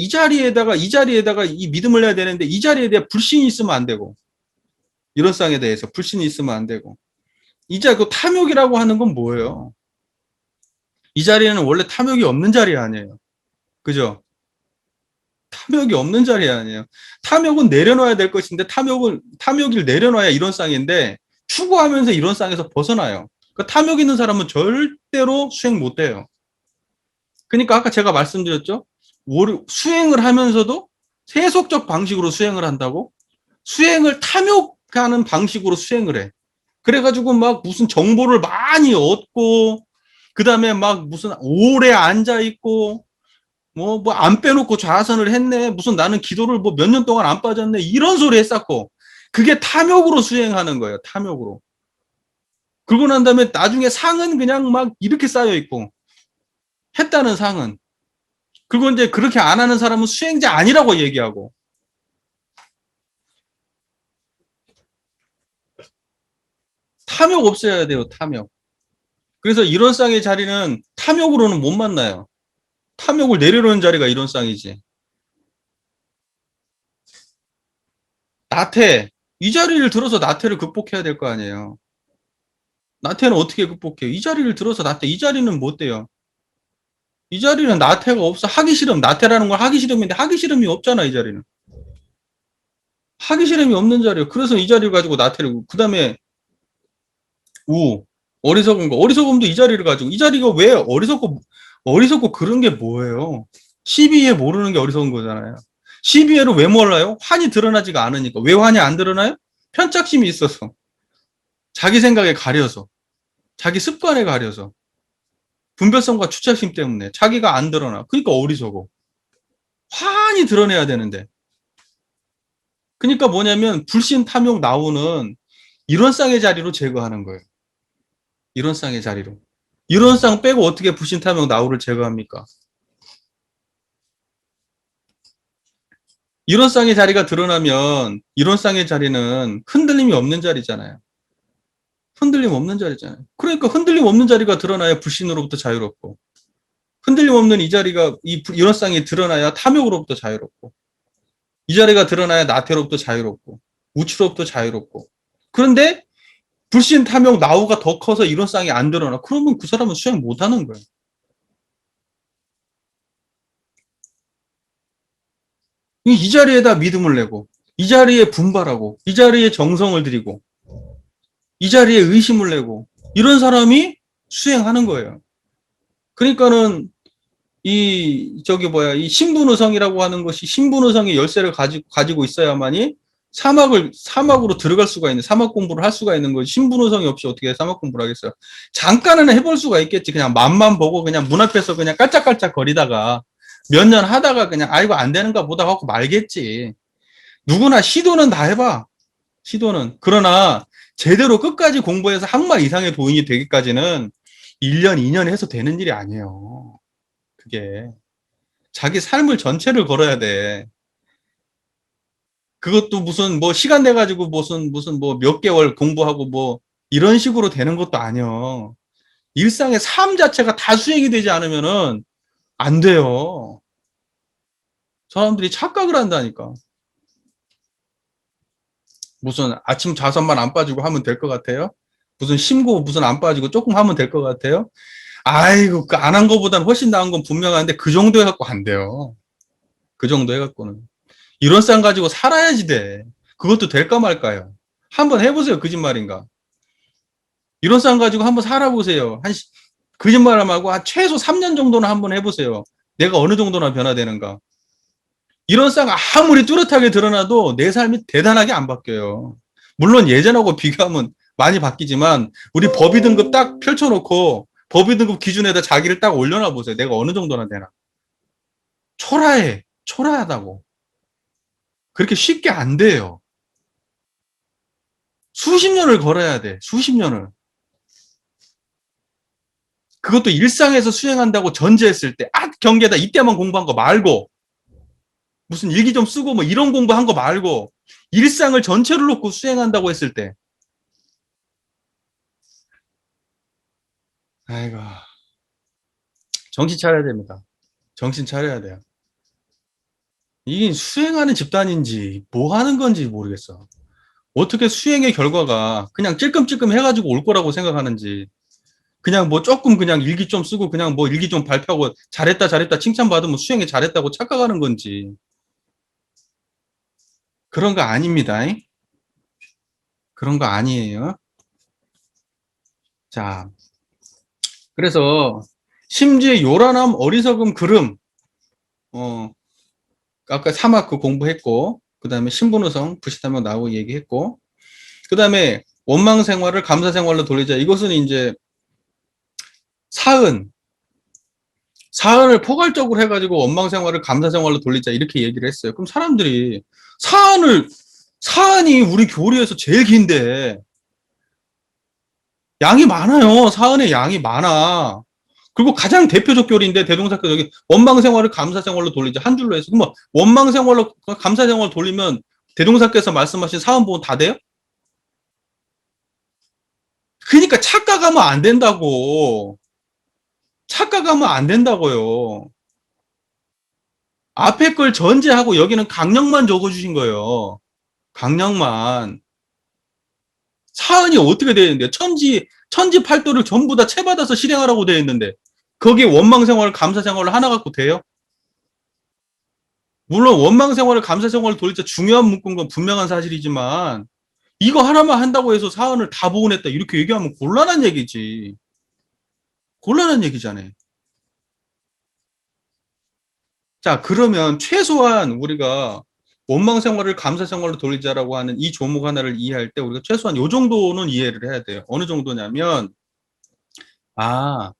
[SPEAKER 1] 자리에다가 이 믿음을 해야 되는데 이 자리에 대해 불신이 있으면 안 되고 이론상에 대해서 불신이 있으면 안 되고 그 탐욕이라고 하는 건 뭐예요? 이 자리에는 원래 탐욕이 없는 자리 아니에요. 그죠? 탐욕이 없는 자리 아니에요. 탐욕은 내려놔야 될 것인데 탐욕을 내려놔야 이론상인데 추구하면서 이론상에서 벗어나요. 그 탐욕 있는 사람은 절대로 수행 못 해요. 그러니까 아까 제가 말씀드렸죠. 수행을 하면서도 세속적 방식으로 수행을 한다고? 수행을 탐욕하는 방식으로 수행을 해. 그래가지고 막 무슨 정보를 많이 얻고, 그 다음에 막 무슨 오래 앉아있고, 뭐 안 빼놓고 좌선을 했네. 무슨 나는 기도를 뭐 몇 년 동안 안 빠졌네. 이런 소리 했었고. 그게 탐욕으로 수행하는 거예요. 탐욕으로. 그러고 난 다음에 나중에 상은 그냥 막 이렇게 쌓여있고, 했다는 상은. 그리고 이제 그렇게 안 하는 사람은 수행자 아니라고 얘기하고. 탐욕 없어야 돼요. 탐욕. 그래서 이론상의 자리는 탐욕으로는 못 만나요. 탐욕을 내려놓는 자리가 이론상이지. 나태. 이 자리를 들어서 나태를 극복해야 될 거 아니에요. 나태는 어떻게 극복해요? 이 자리를 들어서 나태. 이 자리는 못 돼요. 이 자리는 나태가 없어. 하기 싫음. 나태라는 건 하기 싫음인데 하기 싫음이 없잖아. 이 자리는. 하기 싫음이 없는 자리예요. 그래서 이 자리를 가지고 나태를. 그 다음에 우. 어리석은 거. 어리석음도 이 자리를 가지고. 이 자리가 왜 어리석고 그런 게 뭐예요? 12회 모르는 게 어리석은 거잖아요. 12회를 왜 몰라요? 환이 드러나지가 않으니까. 왜 환이 안 드러나요? 편착심이 있어서. 자기 생각에 가려서. 자기 습관에 가려서. 분별성과 추착심 때문에 자기가 안 드러나. 그러니까 어리석어. 환히 드러내야 되는데. 그러니까 뭐냐면 불신 탐욕 나오는 이론상의 자리로 제거하는 거예요. 이론상의 자리로. 이론상 빼고 어떻게 불신 탐욕 나오를 제거합니까? 이론상의 자리가 드러나면 이론상의 자리는 흔들림이 없는 자리잖아요. 흔들림 없는 자리잖아요. 그러니까 흔들림 없는 자리가 드러나야 불신으로부터 자유롭고, 흔들림 없는 이 자리가, 이론상이 드러나야 탐욕으로부터 자유롭고, 이 자리가 드러나야 나태로부터 자유롭고, 우치로부터 자유롭고. 그런데 불신, 탐욕, 나우가 더 커서 이론상이 안 드러나. 그러면 그 사람은 수행 못 하는 거예요. 이 자리에다 믿음을 내고, 이 자리에 분발하고, 이 자리에 정성을 들이고, 이 자리에 의심을 내고, 이런 사람이 수행하는 거예요. 그러니까는 이 신분의성이라고 하는 것이 신분의성의 열쇠를 가지고 있어야만이 사막으로 들어갈 수가 있는, 사막 공부를 할 수가 있는 거지. 신분의성이 없이 어떻게 사막 공부를 하겠어요. 잠깐은 해볼 수가 있겠지. 그냥 맛만 보고 그냥 문 앞에서 그냥 깔짝깔짝 거리다가 몇 년 하다가 그냥 아이고 안 되는가 보다 하고 말겠지. 누구나 시도는 다 해봐. 시도는. 그러나 제대로 끝까지 공부해서 항마 이상의 도인이 되기까지는 1년, 2년 해서 되는 일이 아니에요. 그게. 자기 삶을 전체를 걸어야 돼. 그것도 무슨 뭐 시간 내가지고 무슨 뭐 몇 개월 공부하고 뭐 이런 식으로 되는 것도 아니요. 일상의 삶 자체가 다 수행이 되지 않으면은 안 돼요. 사람들이 착각을 한다니까. 무슨 아침 좌선만 안 빠지고 하면 될 것 같아요? 무슨 심고 무슨 안 빠지고 조금 하면 될 것 같아요? 아이고, 그 안 한 거보단 훨씬 나은 건 분명한데 그 정도 해갖고 안 돼요. 그 정도 해갖고는. 이런 쌍 가지고 살아야지 돼. 그것도 될까 말까요? 한번 해보세요. 거짓말인가? 이런 쌍 가지고 한번 살아보세요. 거짓말하고 한 최소 3년 정도는 한번 해보세요. 내가 어느 정도나 변화되는가? 이런 쌍 아무리 뚜렷하게 드러나도 내 삶이 대단하게 안 바뀌어요. 물론 예전하고 비교하면 많이 바뀌지만 우리 법의 등급 딱 펼쳐놓고 법의 등급 기준에다 자기를 딱 올려놔 보세요. 내가 어느 정도나 되나? 초라해. 초라하다고. 그렇게 쉽게 안 돼요. 수십 년을 걸어야 돼. 수십 년을. 그것도 일상에서 수행한다고 전제했을 때, 경계다. 이때만 공부한 거 말고, 무슨 일기 좀 쓰고 뭐 이런 공부한 거 말고, 일상을 전체를 놓고 수행한다고 했을 때, 아이고, 정신 차려야 됩니다. 정신 차려야 돼요. 이게 수행하는 집단인지, 뭐 하는 건지 모르겠어. 어떻게 수행의 결과가 그냥 찔끔찔끔 해가지고 올 거라고 생각하는지, 그냥 뭐 조금 그냥 일기 좀 쓰고 그냥 뭐 일기 좀 발표하고 잘했다 잘했다 칭찬받으면 수행에 잘했다고 착각하는 건지 그런 거 아닙니다. 그런 거 아니에요. 자, 그래서 심지어 요란함 어리석음 그름 아까 사막 그 공부했고 그 다음에 신분의성 부시다면 나오고 얘기했고 그 다음에 원망 생활을 감사 생활로 돌리자. 이것은 이제 사은 사안을 포괄적으로 해가지고 원망 생활을 감사 생활로 돌리자 이렇게 얘기를 했어요. 그럼 사람들이 사안이 우리 교리에서 제일 긴데 양이 많아요. 사안의 양이 많아. 그리고 가장 대표적 교리인데 대동사교 여기 원망 생활을 감사 생활로 돌리자 한 줄로 해서 그럼 원망 생활로 감사 생활로 돌리면 대동사께서 말씀하신 사안 보험 다 돼요? 그러니까 착각하면 안 된다고. 착각하면 안 된다고요. 앞에 걸 전제하고 여기는 강령만 적어주신 거예요. 강령만. 사안이 어떻게 되어 있는데 천지 팔도를 전부 다 채받아서 실행하라고 되어 있는데 거기에 원망 생활, 감사 생활을 하나 갖고 돼요? 물론 원망 생활을, 감사 생활을 돌릴 때 중요한 문구인 건 분명한 사실이지만 이거 하나만 한다고 해서 사안을 다 복원했다 이렇게 얘기하면 곤란한 얘기지. 곤란한 얘기잖아요. 자, 그러면 최소한 우리가 원망 생활을 감사 생활로 돌리자라고 하는 이 조목 하나를 이해할 때 우리가 최소한 요 정도는 이해를 해야 돼요. 어느 정도냐면 아,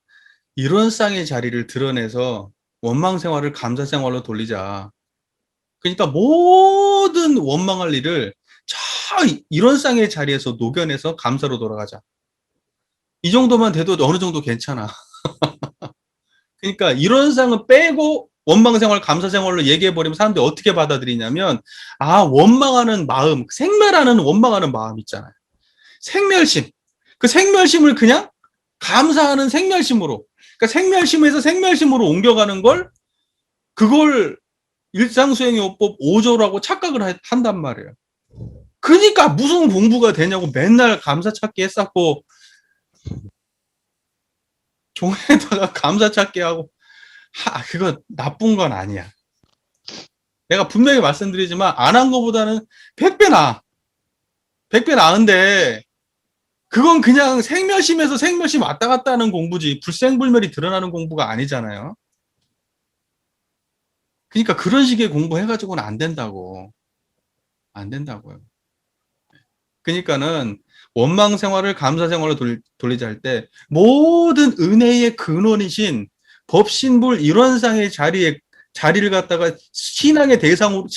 [SPEAKER 1] 이런 쌍의 자리를 드러내서 원망 생활을 감사 생활로 돌리자. 그러니까 모든 원망할 일을 저 이런 쌍의 자리에서 녹여내서 감사로 돌아가자. 이 정도만 돼도 어느 정도 괜찮아. 그러니까 이런 쌍은 빼고 원망 생활, 감사 생활로 얘기해버리면 사람들이 어떻게 받아들이냐면, 아, 원망하는 마음, 생멸하는 원망하는 마음 있잖아요. 생멸심. 그 생멸심을 그냥 감사하는 생멸심으로, 그러니까 생멸심에서 생멸심으로 옮겨가는 걸, 그걸 일상수행요법 5조라고 착각을 한단 말이에요. 그러니까 무슨 공부가 되냐고 맨날 감사찾기 했었고, 종에다가 감사찾기 하고, 그거 나쁜 건 아니야. 내가 분명히 말씀드리지만, 안 한 거보다는 100배 나아. 100배 나은데, 그건 그냥 생멸심에서 생멸심 왔다 갔다 하는 공부지, 불생불멸이 드러나는 공부가 아니잖아요. 그러니까 그런 식의 공부 해가지고는 안 된다고. 안 된다고요. 그러니까는 원망 생활을 감사 생활로 돌리자 할 때 모든 은혜의 근원이신 법신불 일원상의 자리를 갖다가 신앙의 대상으로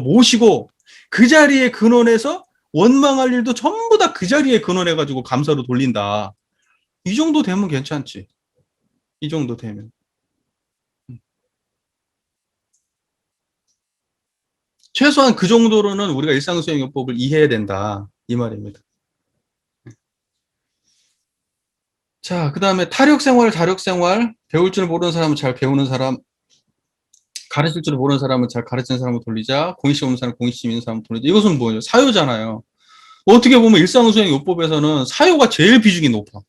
[SPEAKER 1] 모시고 그 자리의 근원에서 원망할 일도 전부 다 그 자리에 근원해 가지고 감사로 돌린다. 이 정도 되면 괜찮지. 이 정도 되면. 최소한 그 정도로는 우리가 일상수행요법을 이해해야 된다. 이 말입니다. 자, 그 다음에 타력생활, 자력생활, 배울 줄 모르는 사람은 잘 배우는 사람, 가르칠 줄 모르는 사람은 잘 가르치는 사람을 돌리자, 공익심 없는 사람, 공익심 있는 사람을 돌리자. 이것은 뭐예요? 사유잖아요. 어떻게 보면 일상수행요법에서는 사유가 제일 비중이 높아.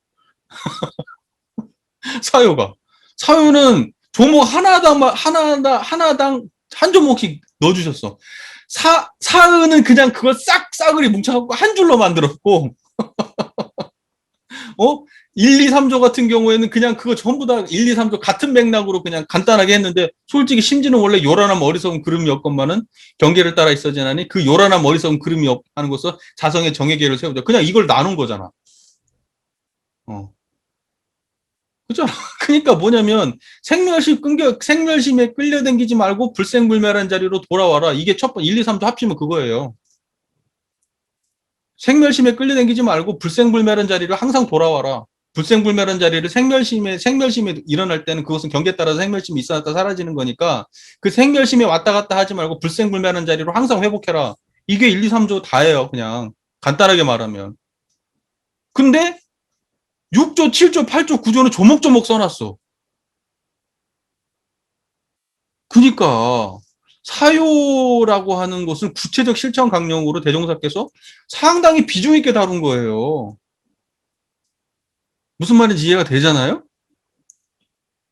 [SPEAKER 1] 사유가. 사유는 조목 하나당 한 조목씩 넣어주셨어. 사유는 그냥 그걸 싸그리 뭉쳐갖고 한 줄로 만들었고, 어? 1, 2, 3조 같은 경우에는 그냥 그거 전부 다 1, 2, 3조 같은 맥락으로 그냥 간단하게 했는데 솔직히 심지는 원래 요란한 어리석은 그름이 없건만은 경계를 따라 있어지나니 그 요란한 어리석은 그름이 하는 것은 자성의 정의계를 세우자. 그냥 이걸 나눈 거잖아. 그잖아. 그러니까 뭐냐면 생멸심에 끌려당기지 말고 불생불멸한 자리로 돌아와라. 이게 첫 번, 1, 2, 3조 합치면 그거예요. 생멸심에 끌려당기지 말고 불생불멸한 자리로 항상 돌아와라. 불생불멸한 자리를 생멸심에 일어날 때는 그것은 경계에 따라서 생멸심이 있어놨다 사라지는 거니까 그 생멸심에 왔다 갔다 하지 말고 불생불멸한 자리로 항상 회복해라. 이게 1, 2, 3조 다예요. 그냥 간단하게 말하면. 근데 6조, 7조, 8조, 9조는 조목조목 써놨어. 그러니까 사요라고 하는 것은 구체적 실천 강령으로 대종사께서 상당히 비중 있게 다룬 거예요. 무슨 말인지 이해가 되잖아요?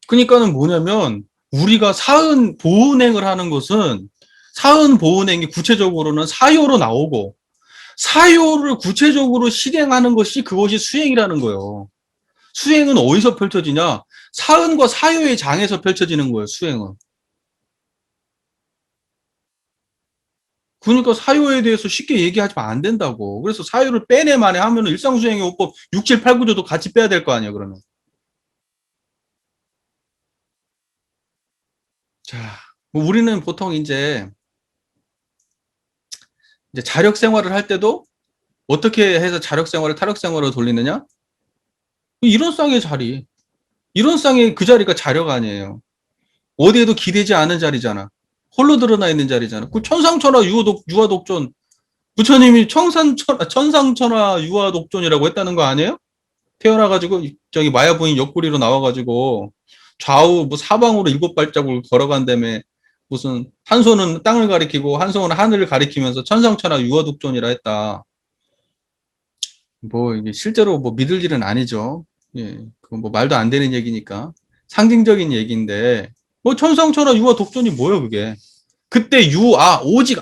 [SPEAKER 1] 그러니까는 뭐냐면 우리가 사은 보은행을 하는 것은 사은 보은행이 구체적으로는 사요로 나오고 사요를 구체적으로 실행하는 것이 그것이 수행이라는 거예요. 수행은 어디서 펼쳐지냐? 사은과 사요의 장에서 펼쳐지는 거예요, 수행은. 그러니까 사유에 대해서 쉽게 얘기하면 안 된다고. 그래서 사유를 빼내 만에 하면 일상수행의 요법 6, 7, 8, 9조도 같이 빼야 될 거 아니야, 그러면. 자, 뭐 우리는 보통 이제 자력 생활을 할 때도 어떻게 해서 자력 생활을 타력 생활로 돌리느냐? 이런 쌍의 자리. 이런 쌍의 그 자리가 자력 아니에요. 어디에도 기대지 않은 자리잖아. 홀로 드러나 있는 자리잖아. 그 천상천하 유화독존. 부처님이 천상천하 유화독존이라고 했다는 거 아니에요? 태어나가지고 저기 마야 부인 옆구리로 나와가지고 좌우 뭐 사방으로 7발자국을 걸어간 다음에 무슨 한 손은 땅을 가리키고 한 손은 하늘을 가리키면서 천상천하 유화독존이라 했다. 뭐 이게 실제로 뭐 믿을 일은 아니죠. 예, 그건 뭐 말도 안 되는 얘기니까 상징적인 얘기인데 뭐 천상천하 유화독존이 뭐예요 그게? 그때 오직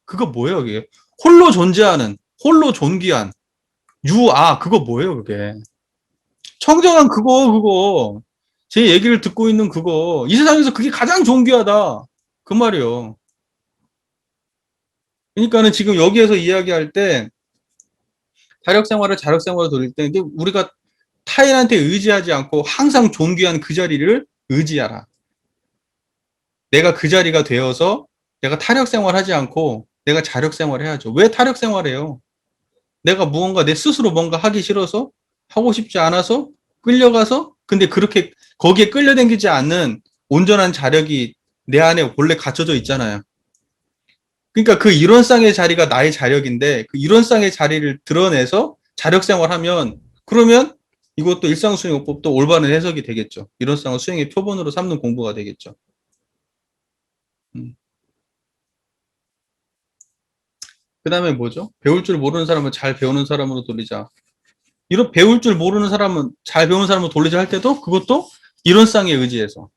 [SPEAKER 1] 그거 뭐예요 그게? 홀로 존재하는 홀로 존귀한 그거 뭐예요 그게? 청정한 그거. 제 얘기를 듣고 있는 그거. 이 세상에서 그게 가장 존귀하다. 그 말이요. 그러니까는 지금 여기에서 이야기할 때, 자력 생활을 돌릴 때, 우리가 타인한테 의지하지 않고 항상 존귀한 그 자리를 의지하라. 내가 그 자리가 되어서 내가 타력 생활하지 않고 내가 자력 생활해야죠. 왜 타력 생활해요? 내가 무언가 내 스스로 뭔가 하기 싫어서 하고 싶지 않아서 끌려가서 근데 그렇게 거기에 끌려당기지 않는 온전한 자력이 내 안에 원래 갖춰져 있잖아요. 그러니까 그 이론상의 자리가 나의 자력인데 그 이론상의 자리를 드러내서 자력 생활하면 그러면 이것도 일상수행요법도 올바른 해석이 되겠죠. 이론상을 수행의 표본으로 삼는 공부가 되겠죠. 그 다음에 뭐죠? 배울 줄 모르는 사람은 잘 배우는 사람으로 돌리자. 이런 배울 줄 모르는 사람은 잘 배우는 사람으로 돌리자 할 때도 그것도 이론상에 의지해서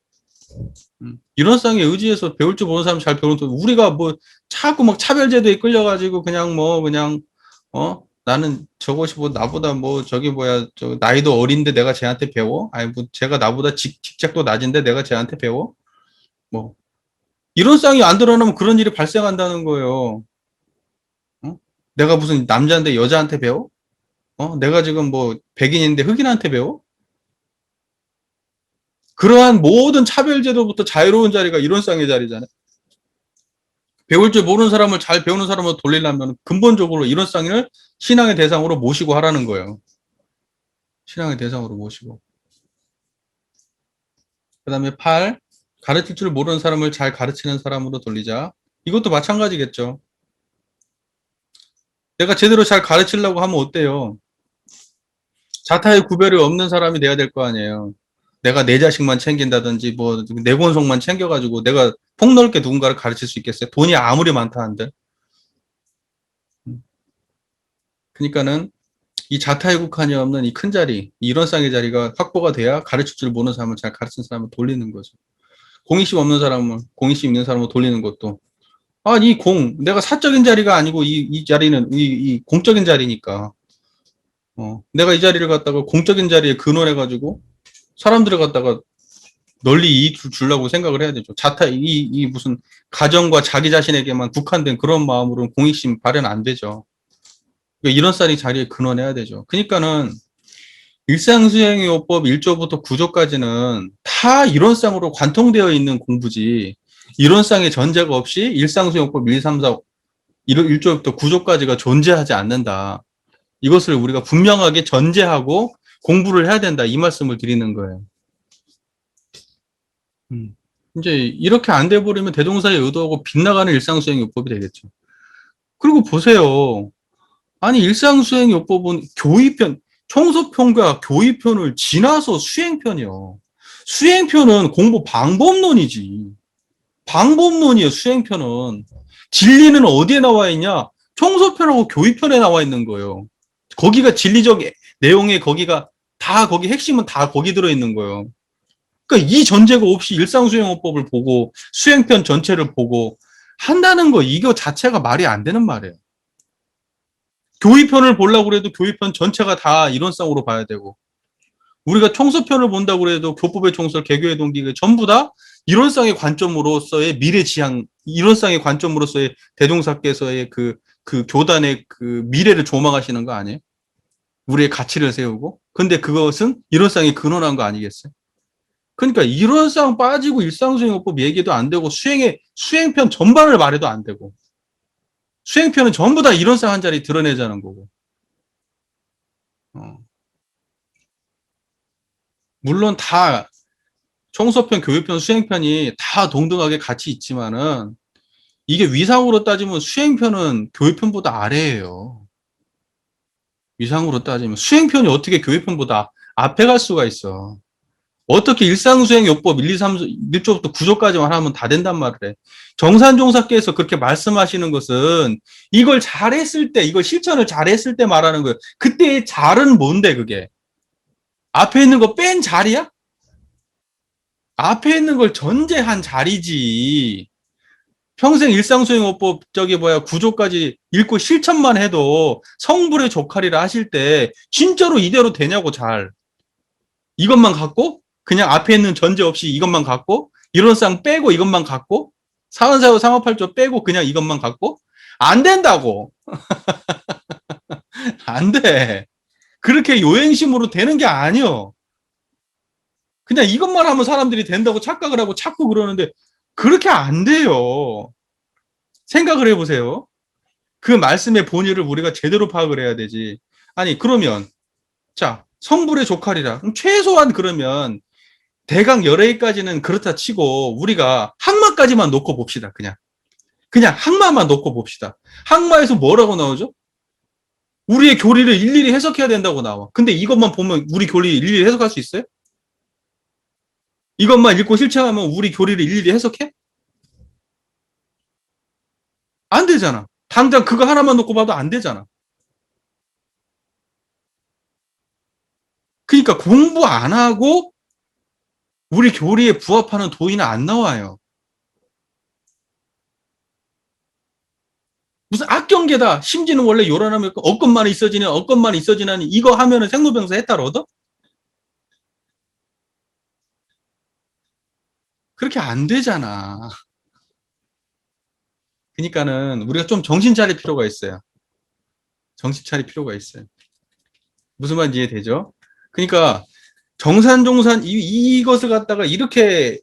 [SPEAKER 1] 이론상에 의지해서 배울 줄 모르는 사람 잘 배우는 우리가 뭐 자꾸 막 차별제도에 끌려가지고 그냥 뭐 그냥 나는 저것이 뭐 나보다 뭐 저기 뭐야 저 나이도 어린데 내가 쟤한테 배워? 아니 뭐 제가 나보다 직책도 낮은데 내가 쟤한테 배워? 뭐 이론상이 안 드러나면 그런 일이 발생한다는 거예요. 내가 무슨 남자인데 여자한테 배워? 내가 지금 뭐 백인인데 흑인한테 배워? 그러한 모든 차별제도부터 자유로운 자리가 이론상의 자리잖아요. 배울 줄 모르는 사람을 잘 배우는 사람으로 돌리려면 근본적으로 이론상을 신앙의 대상으로 모시고 하라는 거예요. 신앙의 대상으로 모시고. 그 다음에 8. 가르칠 줄 모르는 사람을 잘 가르치는 사람으로 돌리자. 이것도 마찬가지겠죠. 내가 제대로 잘 가르치려고 하면 어때요? 자타의 구별이 없는 사람이 돼야 될 거 아니에요. 내가 내 자식만 챙긴다든지 뭐 내 권속만 챙겨가지고 내가 폭넓게 누군가를 가르칠 수 있겠어요? 돈이 아무리 많다 한들. 그러니까는 이 자타의 국한이 없는 이 큰 자리, 이 이론상의 자리가 확보가 돼야 가르칠 줄 모르는 사람을 잘 가르치는 사람을 돌리는 거죠. 공익심 없는 사람을 공익심 있는 사람을 돌리는 것도 이 내가 사적인 자리가 아니고 이 자리는 이 공적인 자리니까 내가 이 자리를 갖다가 공적인 자리에 근원해가지고 사람들을 갖다가 널리 이익 주려고 생각을 해야 되죠. 이 무슨 가정과 자기 자신에게만 국한된 그런 마음으로는 공익심 발현 안 되죠. 그러니까 이런 쌀이 자리에 근원해야 되죠. 그러니까는 일상수행요법 1조부터 9조까지는 다 이론상으로 관통되어 있는 공부지 이론상의 전제가 없이 일상수행요법 1, 3, 4, 1조부터 9조까지가 존재하지 않는다. 이것을 우리가 분명하게 전제하고 공부를 해야 된다. 이 말씀을 드리는 거예요. 이제 이렇게 안 돼버리면 대동사의 의도하고 빗나가는 일상수행요법이 되겠죠. 그리고 보세요. 아니 일상수행요법은 교의편, 청소편과 교의편을 지나서 수행편이요. 수행편은 공부 방법론이지. 방법론이에요. 수행편은. 진리는 어디에 나와 있냐? 청소편하고 교의편에 나와 있는 거예요. 거기가 진리적 내용에 거기가 다 거기 핵심은 다 거기 들어있는 거예요. 그러니까 이 전제가 없이 일상수행요법을 보고 수행편 전체를 보고 한다는 거 이거 자체가 말이 안 되는 말이에요. 교의편을 보려고 그래도 교의편 전체가 다 이론상으로 봐야 되고 우리가 청소편을 본다고 해도 교법의 총설, 개교의 동기 전부 다 이론상의 관점으로서의 미래지향, 이론상의 관점으로서의 대종사께서의 그 교단의 그 미래를 조망하시는 거 아니에요? 우리의 가치를 세우고. 근데 그것은 이론상에 근원한 거 아니겠어요? 그러니까 이론상 빠지고 일상수행요법 얘기도 안 되고 수행편 전반을 말해도 안 되고 수행편은 전부 다 이론상 한 자리 드러내자는 거고. 물론 다 청소편, 교육편, 수행편이 다 동등하게 같이 있지만은 이게 위상으로 따지면 수행편은 교육편보다 아래예요. 위상으로 따지면 수행편이 어떻게 교육편보다 앞에 갈 수가 있어. 어떻게 일상수행요법 1, 2, 3, 1조부터 9조까지만 하면 다 된단 말을 해. 정산종사께서 그렇게 말씀하시는 것은 이걸 잘했을 때, 이걸 실천을 잘했을 때 말하는 거예요. 그때의 잘은 뭔데 그게? 앞에 있는 거 뺀 자리야? 앞에 있는 걸 전제한 자리지. 평생 일상수행요법 저기 뭐야 9조까지 읽고 실천만 해도 성불의 조카리라 하실 때 진짜로 이대로 되냐고 잘. 이것만 갖고 그냥 앞에 있는 전제 없이 이것만 갖고 이론상 빼고 이것만 갖고 사원사후 상업팔조 빼고 그냥 이것만 갖고 안 된다고. 안 돼. 그렇게 요행심으로 되는 게 아니요. 그냥 이것만 하면 사람들이 된다고 착각을 하고 자꾸 그러는데 그렇게 안 돼요. 생각을 해보세요. 그 말씀의 본의를 우리가 제대로 파악을 해야 되지. 아니 그러면 자 성불의 조카리라. 그럼 최소한 그러면 대강 열애까지는 그렇다 치고 우리가 항마까지만 놓고 봅시다. 그냥 항마만 놓고 봅시다. 항마에서 뭐라고 나오죠? 우리의 교리를 일일이 해석해야 된다고 나와. 근데 이것만 보면 우리 교리 일일이 해석할 수 있어요? 이것만 읽고 실천하면 우리 교리를 일일이 해석해? 안 되잖아. 당장 그거 하나만 놓고 봐도 안 되잖아. 그러니까 공부 안 하고 우리 교리에 부합하는 도인은 안 나와요. 무슨 악경계다. 심지는 원래 요란하면 억것만 있어지니 억것만 있어지나니 이거 하면은 생로병사 해탈 얻어? 그렇게 안 되잖아. 그러니까는 우리가 좀 정신 차릴 필요가 있어요. 정신 차릴 필요가 있어요. 무슨 말인지 이해되죠? 그러니까 정산종산 이것을 갖다가 이렇게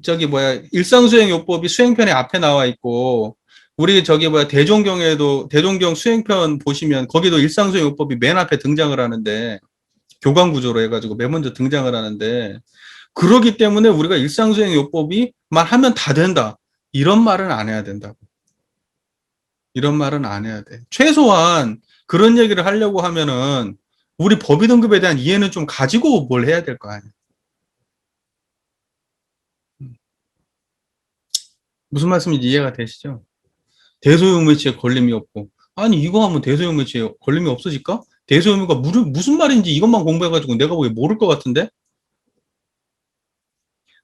[SPEAKER 1] 저기 뭐야 일상수행요법이 수행편에 앞에 나와 있고 우리 저기 뭐야 대종경에도 대종경 수행편 보시면 거기도 일상수행요법이 맨 앞에 등장을 하는데 교관구조로 해가지고 맨 먼저 등장을 하는데 그러기 때문에 우리가 일상수행요법이만 하면 다 된다 이런 말은 안 해야 된다고. 이런 말은 안 해야 돼. 최소한 그런 얘기를 하려고 하면은 우리 법의 등급에 대한 이해는 좀 가지고 뭘 해야 될 거 아니야. 무슨 말씀인지 이해가 되시죠? 대소유무치에 걸림이 없고. 아니, 이거 하면 대소유무치에 걸림이 없어질까? 대소유무가 무슨 말인지 이것만 공부해가지고 내가 보기에 모를 것 같은데?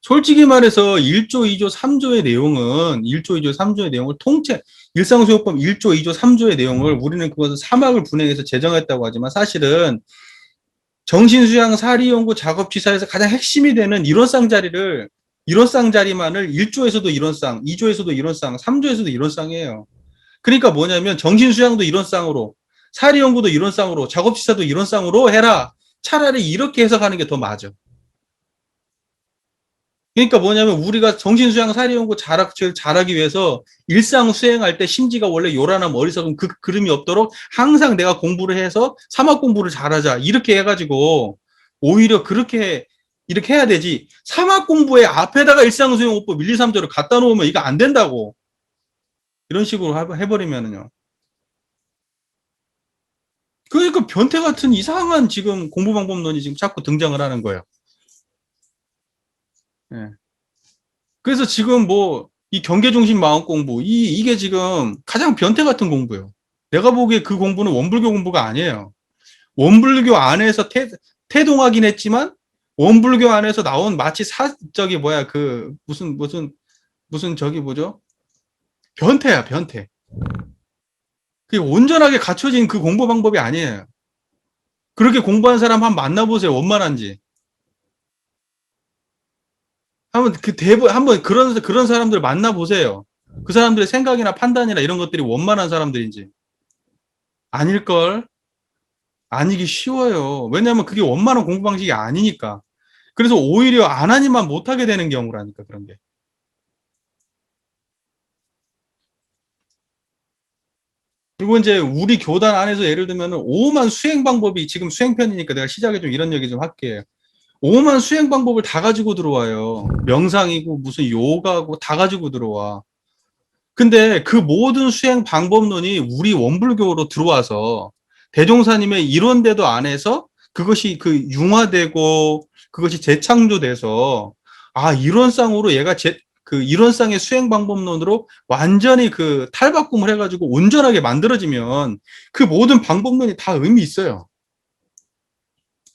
[SPEAKER 1] 솔직히 말해서 1조, 2조, 3조의 내용은 1조, 2조, 3조의 내용을 통째 일상수요법 1조, 2조, 3조의 내용을 우리는 그것을 사막을 분행해서 제정했다고 하지만 사실은 정신수양 사리연구 작업지사에서 가장 핵심이 되는 이론상 자리를 이론상 자리만을 1조에서도 이론상, 2조에서도 이론상, 3조에서도 이론상이에요. 그러니까 뭐냐면 정신수양도 이론상으로, 사리연구도 이론상으로, 작업지사도 이론상으로 해라. 차라리 이렇게 해석하는 게 더 맞아. 그러니까 뭐냐면 우리가 정신수양 사리연구 잘하기 위해서 일상 수행할 때 심지가 원래 요란한 머리석은 그 그름이 없도록 항상 내가 공부를 해서 사막 공부를 잘하자 이렇게 해가지고 오히려 그렇게 이렇게 해야 되지 사막 공부의 앞에다가 일상수행오법 1, 2, 3조를 갖다 놓으면 이거 안 된다고 이런 식으로 해버리면은요. 그러니까 변태 같은 이상한 지금 공부 방법론이 지금 자꾸 등장을 하는 거예요. 예. 그래서 지금 뭐, 이 경계중심 마음 공부, 이게 지금 가장 변태 같은 공부예요. 내가 보기에 그 공부는 원불교 공부가 아니에요. 원불교 안에서 태동하긴 했지만, 원불교 안에서 나온 마치 저기 뭐야, 무슨 저기 뭐죠? 변태야, 변태. 그게 온전하게 갖춰진 그 공부 방법이 아니에요. 그렇게 공부한 사람 한번 만나보세요. 원만한지. 한번 그런 사람들 만나보세요. 그 사람들의 생각이나 판단이나 이런 것들이 원만한 사람들인지. 아닐걸? 아니기 쉬워요. 왜냐하면 그게 원만한 공부 방식이 아니니까. 그래서 오히려 안 하니만 못하게 되는 경우라니까, 그런 게. 그리고 이제 우리 교단 안에서 예를 들면은 오만 수행 방법이 지금 수행편이니까 내가 시작에 좀 이런 얘기 좀 할게요. 오만 수행 방법을 다 가지고 들어와요. 명상이고 무슨 요가고 다 가지고 들어와. 근데 그 모든 수행 방법론이 우리 원불교로 들어와서 대종사님의 이론대도 안에서 그것이 그 융화되고 그것이 재창조돼서 아 이론상으로 얘가 그 이론상의 수행 방법론으로 완전히 그 탈바꿈을 해가지고 온전하게 만들어지면 그 모든 방법론이 다 의미 있어요.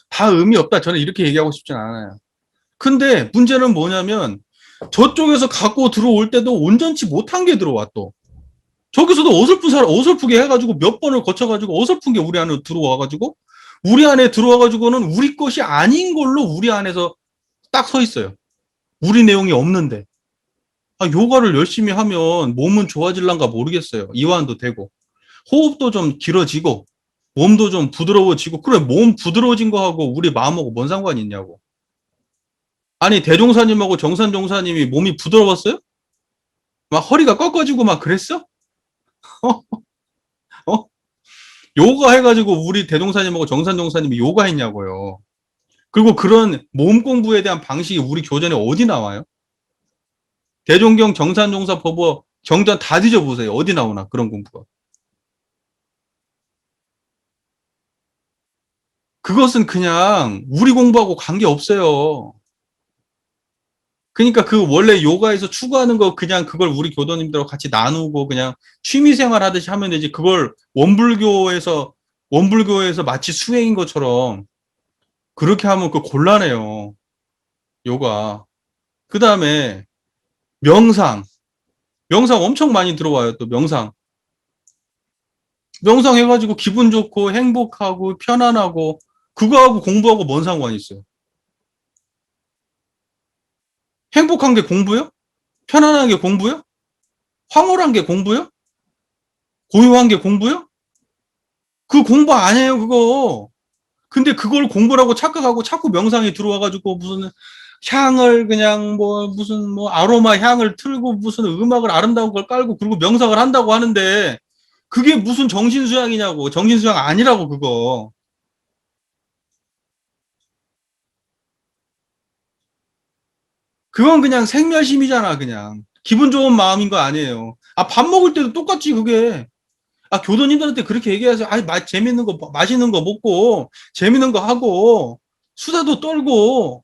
[SPEAKER 1] 다 의미 없다. 저는 이렇게 얘기하고 싶진 않아요. 근데 문제는 뭐냐면 저쪽에서 갖고 들어올 때도 온전치 못한 게 들어와 또. 저기서도 어설프게 해가지고 몇 번을 거쳐가지고 어설픈 게 우리 안에 들어와가지고 우리 안에 들어와가지고는 우리 것이 아닌 걸로 우리 안에서 딱 서 있어요. 우리 내용이 없는데. 아, 요가를 열심히 하면 몸은 좋아질란가 모르겠어요. 이완도 되고. 호흡도 좀 길어지고, 몸도 좀 부드러워지고, 그래, 몸 부드러워진 거하고 우리 마음하고 뭔 상관이 있냐고. 아니, 대종사님하고 정산종사님이 몸이 부드러웠어요? 막 허리가 꺾어지고 막 그랬어? 어? 어? 요가 해가지고 우리 대동사님하고 정산동사님이 요가 했냐고요. 그리고 그런 몸 공부에 대한 방식이 우리 교전에 어디 나와요? 대종경, 정산종사, 법어, 경전 다 뒤져보세요. 어디 나오나 그런 공부가. 그것은 그냥 우리 공부하고 관계없어요. 그러니까 그 원래 요가에서 추구하는 거 그냥 그걸 우리 교도님들하고 같이 나누고 그냥 취미생활 하듯이 하면 되지. 그걸 원불교에서 마치 수행인 것처럼 그렇게 하면 그 곤란해요. 요가. 그 다음에 명상. 명상 엄청 많이 들어와요. 또 명상. 명상 해가지고 기분 좋고 행복하고 편안하고 그거하고 공부하고 뭔 상관이 있어요? 행복한 게 공부요? 편안한 게 공부요? 황홀한 게 공부요? 고요한 게 공부요? 그 공부 아니에요, 그거. 근데 그걸 공부라고 착각하고 자꾸 명상이 들어와가지고 무슨 향을 그냥 뭐 무슨 뭐 아로마 향을 틀고 무슨 음악을 아름다운 걸 깔고 그리고 명상을 한다고 하는데 그게 무슨 정신수양이냐고. 정신수양 아니라고, 그거. 그건 그냥 생멸심이잖아, 그냥. 기분 좋은 마음인 거 아니에요. 아, 밥 먹을 때도 똑같지, 그게. 아, 교도님들한테 그렇게 얘기하세요. 아니, 재밌는 거, 맛있는 거 먹고, 재밌는 거 하고, 수다도 떨고,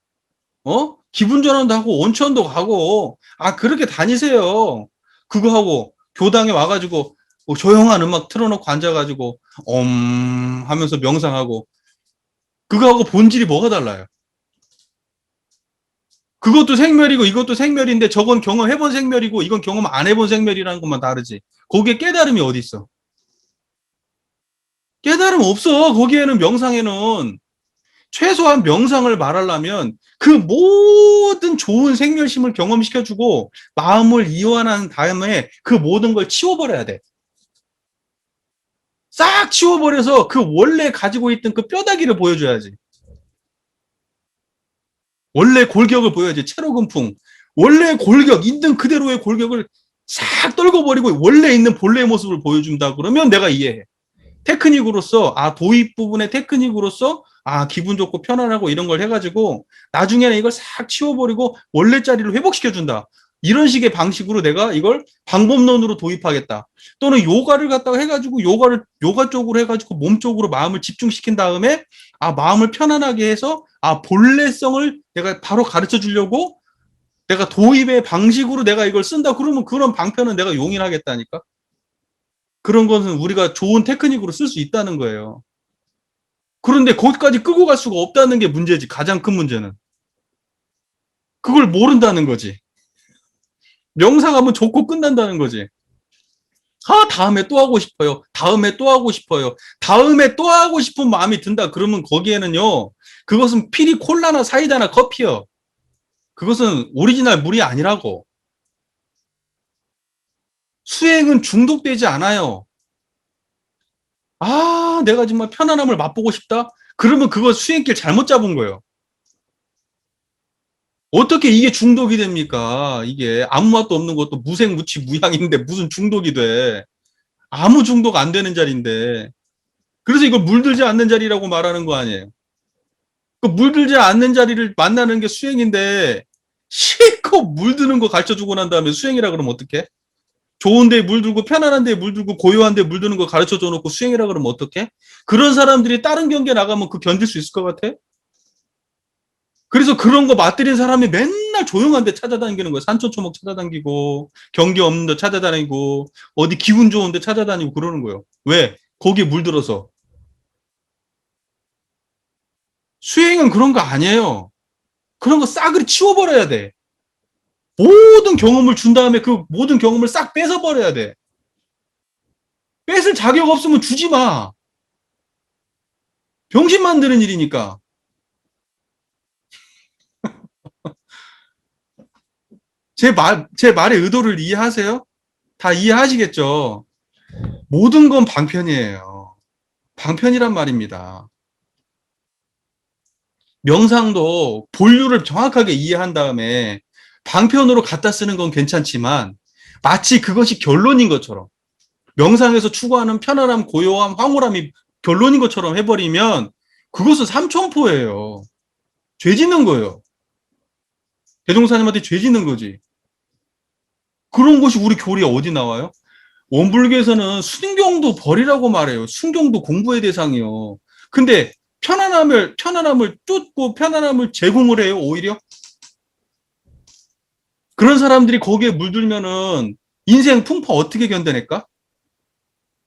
[SPEAKER 1] 기분 전환도 하고, 온천도 가고, 아, 그렇게 다니세요. 그거 하고, 교당에 와가지고, 뭐 조용한 음악 틀어놓고 앉아가지고, 하면서 명상하고, 그거 하고 본질이 뭐가 달라요? 그것도 생멸이고 이것도 생멸인데 저건 경험해본 생멸이고 이건 경험 안 해본 생멸이라는 것만 다르지. 거기에 깨달음이 어디 있어? 깨달음 없어. 거기에는 명상에는 최소한 명상을 말하려면 그 모든 좋은 생멸심을 경험시켜주고 마음을 이완한 다음에 그 모든 걸 치워버려야 돼. 싹 치워버려서 그 원래 가지고 있던 그 뼈다귀를 보여줘야지. 원래 골격을 보여야지. 체로금풍. 원래 골격, 있는 그대로의 골격을 싹 떨궈버리고 원래 있는 본래의 모습을 보여준다 그러면 내가 이해해. 테크닉으로서, 아, 도입 부분의 테크닉으로서, 아, 기분 좋고 편안하고 이런 걸 해가지고 나중에는 이걸 싹 치워버리고 원래 자리를 회복시켜준다. 이런 식의 방식으로 내가 이걸 방법론으로 도입하겠다. 또는 요가를 갖다가 해가지고 요가 쪽으로 해가지고 몸 쪽으로 마음을 집중시킨 다음에 아, 마음을 편안하게 해서 아, 본래성을 내가 바로 가르쳐 주려고 내가 도입의 방식으로 내가 이걸 쓴다. 그러면 그런 방편은 내가 용인하겠다니까. 그런 것은 우리가 좋은 테크닉으로 쓸 수 있다는 거예요. 그런데 거기까지 끌고 갈 수가 없다는 게 문제지. 가장 큰 문제는. 그걸 모른다는 거지. 명상하면 좋고 끝난다는 거지. 아, 다음에 또 하고 싶어요. 다음에 또 하고 싶어요. 다음에 또 하고 싶은 마음이 든다. 그러면 거기에는요, 그것은 피리 콜라나 사이다나 커피요. 그것은 오리지널 물이 아니라고. 수행은 중독되지 않아요. 아, 내가 정말 편안함을 맛보고 싶다? 그러면 그거 수행길 잘못 잡은 거예요. 어떻게 이게 중독이 됩니까? 이게 아무 맛도 없는 것도 무생무치 무향인데 무슨 중독이 돼. 아무 중독 안 되는 자리인데. 그래서 이걸 물들지 않는 자리라고 말하는 거 아니에요. 그 물들지 않는 자리를 만나는 게 수행인데 실컷 물드는 거 가르쳐 주고 난 다음에 수행이라 그러면 어떡해? 좋은 데 물들고 편안한 데 물들고 고요한 데 물드는 거 가르쳐 줘 놓고 수행이라 그러면 어떡해? 그런 사람들이 다른 경계 나가면 그 견딜 수 있을 것 같아? 그래서 그런 거 맛들인 사람이 맨날 조용한 데 찾아다니는 거예요. 산초초목 찾아다니고 경계 없는 데 찾아다니고 어디 기분 좋은 데 찾아다니고 그러는 거예요. 왜? 거기에 물들어서. 수행은 그런 거 아니에요. 그런 거 싸그리 치워버려야 돼. 모든 경험을 준 다음에 그 모든 경험을 싹 뺏어버려야 돼. 뺏을 자격 없으면 주지 마. 병신 만드는 일이니까. 제 말의 의도를 이해하세요? 다 이해하시겠죠? 모든 건 방편이에요. 방편이란 말입니다. 명상도 본류를 정확하게 이해한 다음에 방편으로 갖다 쓰는 건 괜찮지만 마치 그것이 결론인 것처럼 명상에서 추구하는 편안함, 고요함, 황홀함이 결론인 것처럼 해버리면 그것은 삼천포예요. 죄 짓는 거예요. 대종사님한테 죄 짓는 거지. 그런 것이 우리 교리에 어디 나와요? 원불교에서는 순경도 버리라고 말해요. 순경도 공부의 대상이요. 근데 편안함을 쫓고 편안함을 제공을 해요, 오히려. 그런 사람들이 거기에 물들면은 인생 풍파 어떻게 견뎌낼까?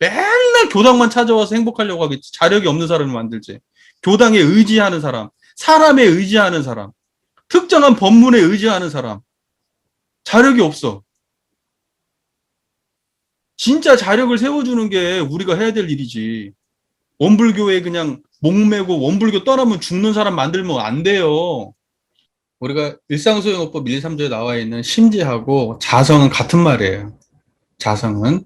[SPEAKER 1] 맨날 교당만 찾아와서 행복하려고 하겠지. 자력이 없는 사람을 만들지. 교당에 의지하는 사람, 사람에 의지하는 사람, 특정한 법문에 의지하는 사람, 자력이 없어. 진짜 자력을 세워주는 게 우리가 해야 될 일이지. 원불교에 그냥 목매고 원불교 떠나면 죽는 사람 만들면 안 돼요. 우리가 일상소용어법 1, 2, 3조에 나와 있는 심지하고 자성은 같은 말이에요. 자성은.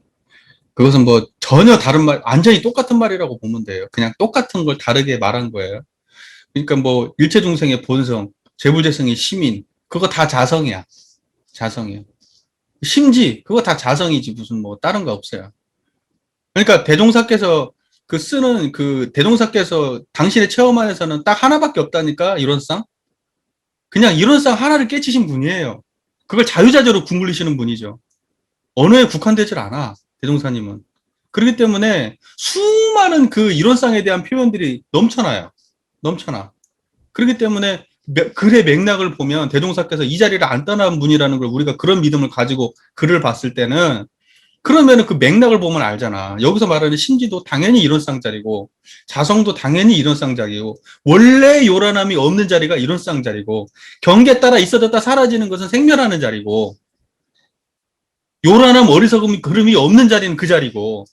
[SPEAKER 1] 그것은 뭐 전혀 다른 말, 완전히 똑같은 말이라고 보면 돼요. 그냥 똑같은 걸 다르게 말한 거예요. 그러니까 뭐 일체중생의 본성, 재불재성의 시민, 그거 다 자성이야. 자성이야. 심지, 그거 다 자성이지 무슨 뭐 다른 거 없어요. 그러니까 대종사께서 그 쓰는 그 대종사께서 당신의 체험 안에서는 딱 하나밖에 없다니까 이론상. 그냥 이론상 하나를 깨치신 분이에요. 그걸 자유자재로 구물리시는 분이죠. 언어에 국한되질 않아. 대종사님은. 그렇기 때문에 수많은 그 이론상에 대한 표현들이 넘쳐나요. 넘쳐나. 그렇기 때문에 글의 맥락을 보면 대종사께서 이 자리를 안 떠난 분이라는 걸 우리가 그런 믿음을 가지고 글을 봤을 때는 그러면은 그 맥락을 보면 알잖아. 여기서 말하는 심지도 당연히 이론상 자리고 자성도 당연히 이론상 자리고 원래 요란함이 없는 자리가 이론상 자리고 경계에 따라 있어졌다 사라지는 것은 생멸하는 자리고 요란함 어리석음이 그름이 없는 자리는 그 자리고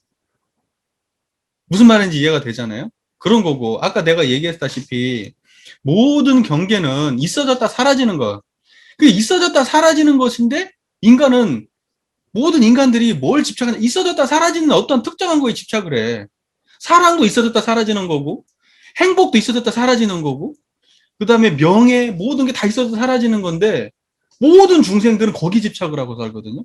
[SPEAKER 1] 무슨 말인지 이해가 되잖아요. 그런 거고 아까 내가 얘기했다시피 모든 경계는 있어졌다 사라지는 것. 그 있어졌다 사라지는 것인데 인간은 모든 인간들이 뭘 집착하냐? 있어졌다 사라지는 어떤 특정한 거에 집착을 해. 사랑도 있어졌다 사라지는 거고, 행복도 있어졌다 사라지는 거고, 그 다음에 명예, 모든 게 다 있어졌다 사라지는 건데, 모든 중생들은 거기 집착을 하고 살거든요.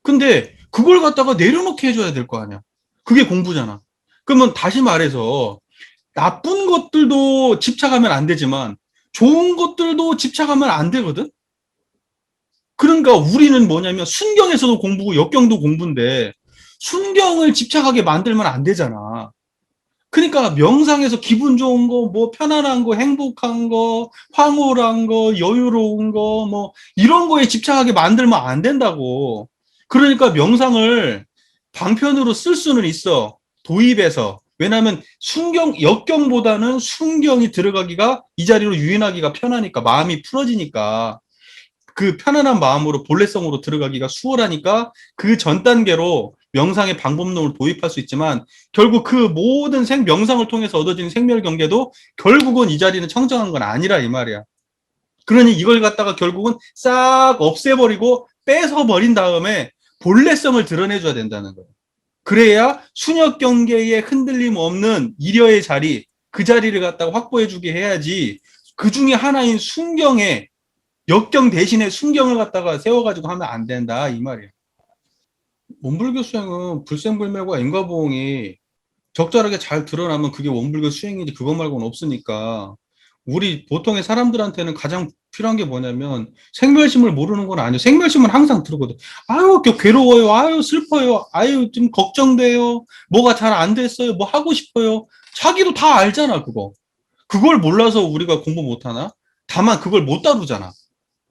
[SPEAKER 1] 근데 그걸 갖다가 내려놓게 해줘야 될 거 아니야. 그게 공부잖아. 그러면 다시 말해서, 나쁜 것들도 집착하면 안 되지만, 좋은 것들도 집착하면 안 되거든? 그러니까 우리는 뭐냐면 순경에서도 공부고 역경도 공부인데 순경을 집착하게 만들면 안 되잖아. 그러니까 명상에서 기분 좋은 거, 뭐 편안한 거, 행복한 거, 황홀한 거, 여유로운 거, 뭐 이런 거에 집착하게 만들면 안 된다고. 그러니까 명상을 방편으로 쓸 수는 있어. 도입해서. 왜냐하면 순경, 역경보다는 순경이 들어가기가 이 자리로 유인하기가 편하니까 마음이 풀어지니까. 그 편안한 마음으로 본래성으로 들어가기가 수월하니까 그 전 단계로 명상의 방법론을 도입할 수 있지만 결국 그 모든 명상을 통해서 얻어지는 생멸 경계도 결국은 이 자리는 청정한 건 아니라 이 말이야. 그러니 이걸 갖다가 결국은 싹 없애버리고 뺏어버린 다음에 본래성을 드러내줘야 된다는 거예요. 그래야 순역 경계에 흔들림 없는 일여의 자리, 그 자리를 갖다가 확보해주게 해야지 그 중에 하나인 순경에 역경 대신에 순경을 갖다가 세워가지고 하면 안 된다 이 말이에요. 원불교 수행은 불생불멸과 인과보응이 적절하게 잘 드러나면 그게 원불교 수행이지 그것 말고는 없으니까 우리 보통의 사람들한테는 가장 필요한 게 뭐냐면 생멸심을 모르는 건 아니에요. 생멸심은 항상 들거든. 아유 괴로워요. 아유 슬퍼요. 아유 좀 걱정돼요. 뭐가 잘 안 됐어요. 뭐 하고 싶어요. 자기도 다 알잖아 그거. 그걸 몰라서 우리가 공부 못하나? 다만 그걸 못 다루잖아.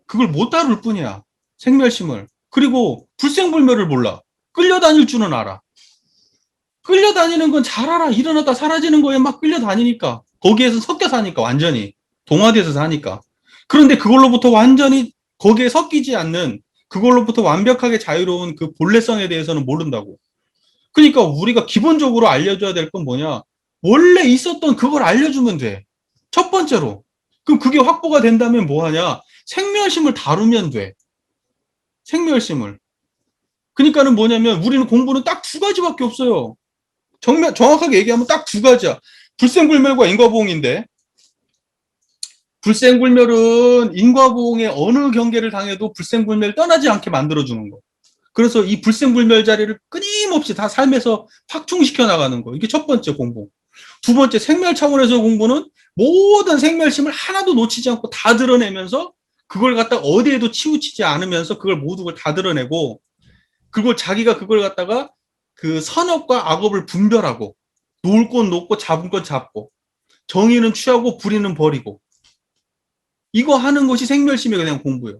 [SPEAKER 1] 그걸 못 다룰 뿐이야. 생멸심을. 그리고 불생불멸을 몰라. 끌려다닐 줄은 알아. 끌려다니는 건 잘 알아. 일어났다 사라지는 거에 막 끌려다니니까. 거기에서 섞여 사니까 완전히. 동화돼서 사니까. 그런데 그걸로부터 완전히 거기에 섞이지 않는 그걸로부터 완벽하게 자유로운 그 본래성에 대해서는 모른다고. 그러니까 우리가 기본적으로 알려줘야 될 건 뭐냐. 원래 있었던 그걸 알려주면 돼. 첫 번째로. 그럼 그게 확보가 된다면 뭐 하냐. 생멸심을 다루면 돼. 생멸심을. 그러니까는 뭐냐면 우리는 공부는 딱 두 가지밖에 없어요. 정확하게 얘기하면 딱 두 가지야. 불생불멸과 인과보응인데 불생불멸은 인과보응의 어느 경계를 당해도 불생불멸 떠나지 않게 만들어주는 거. 그래서 이 불생불멸 자리를 끊임없이 다 삶에서 확충시켜 나가는 거. 이게 첫 번째 공부. 두 번째, 생멸 차원에서 공부는 모든 생멸심을 하나도 놓치지 않고 다 드러내면서 그걸 갖다가 어디에도 치우치지 않으면서 그걸 모두 다 드러내고, 그리고 자기가 그걸 갖다가 그 선업과 악업을 분별하고, 놓을 건 놓고 잡은 건 잡고, 정의는 취하고 불의는 버리고, 이거 하는 것이 생멸심에 대한 공부예요.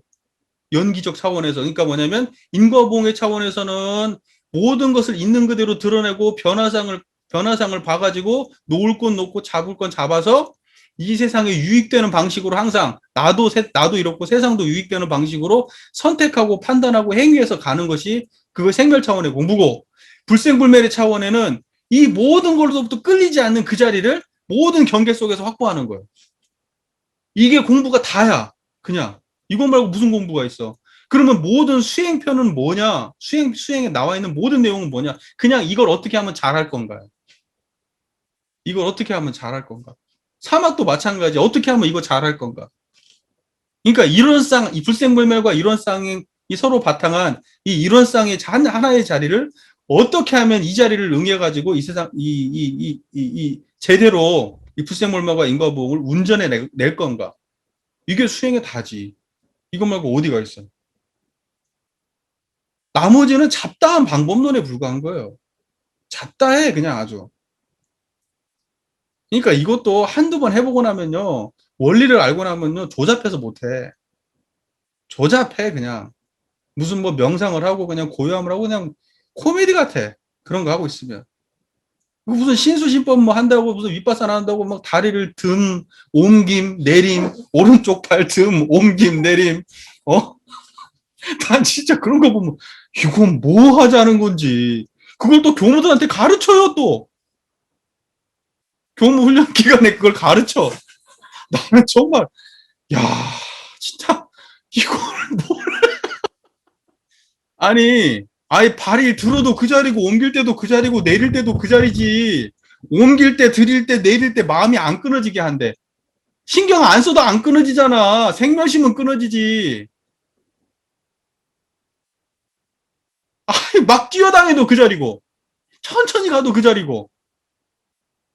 [SPEAKER 1] 연기적 차원에서. 그러니까 뭐냐면 인과봉의 차원에서는 모든 것을 있는 그대로 드러내고 변화상을 봐가지고 놓을 건 놓고 잡을 건 잡아서 이 세상에 유익되는 방식으로 항상 나도 이렇고 세상도 유익되는 방식으로 선택하고 판단하고 행위해서 가는 것이 그거 생멸 차원의 공부고, 불생불멸의 차원에는 이 모든 걸로부터 끌리지 않는 그 자리를 모든 경계 속에서 확보하는 거예요. 이게 공부가 다야. 그냥 이것 말고 무슨 공부가 있어. 그러면 모든 수행편은 뭐냐? 수행에 나와 있는 모든 내용은 뭐냐? 그냥 이걸 어떻게 하면 잘할 건가요? 이걸 어떻게 하면 잘할 건가? 사막도 마찬가지. 어떻게 하면 이거 잘할 건가? 그러니까 이론상, 이 불생불멸과 이론상이 서로 바탕한 이 이론상의 하나의 자리를 어떻게 하면 이 자리를 응해가지고 이 세상, 제대로 이 불생불멸과 인과보응을 운전해 낼 건가? 이게 수행의 다지. 이것 말고 어디가 있어? 나머지는 잡다한 방법론에 불과한 거예요. 잡다해, 그냥 아주. 그러니까 이것도 한두 번 해보고 나면요, 원리를 알고 나면요, 조잡해서 못해. 조잡해, 그냥. 무슨 뭐 명상을 하고 그냥 고요함을 하고 그냥 코미디 같아. 그런 거 하고 있으면. 무슨 신수신법 뭐 한다고 무슨 윗바사나 한다고 막 다리를 등, 옮김, 내림, 오른쪽 팔 등, 옮김, 내림. 어? 난 진짜 그런 거 보면 이건 뭐 하자는 건지. 그걸 또 교무들한테 가르쳐요, 또. 교무 훈련 기간에 그걸 가르쳐. 나는 정말, 야, 진짜, 이걸 뭐. 아니, 발이 들어도 그 자리고, 옮길 때도 그 자리고, 내릴 때도 그 자리지. 옮길 때, 들일 때, 내릴 때 마음이 안 끊어지게 한대. 신경 안 써도 안 끊어지잖아. 생멸심은 끊어지지. 아니, 막 뛰어다녀도 그 자리고, 천천히 가도 그 자리고,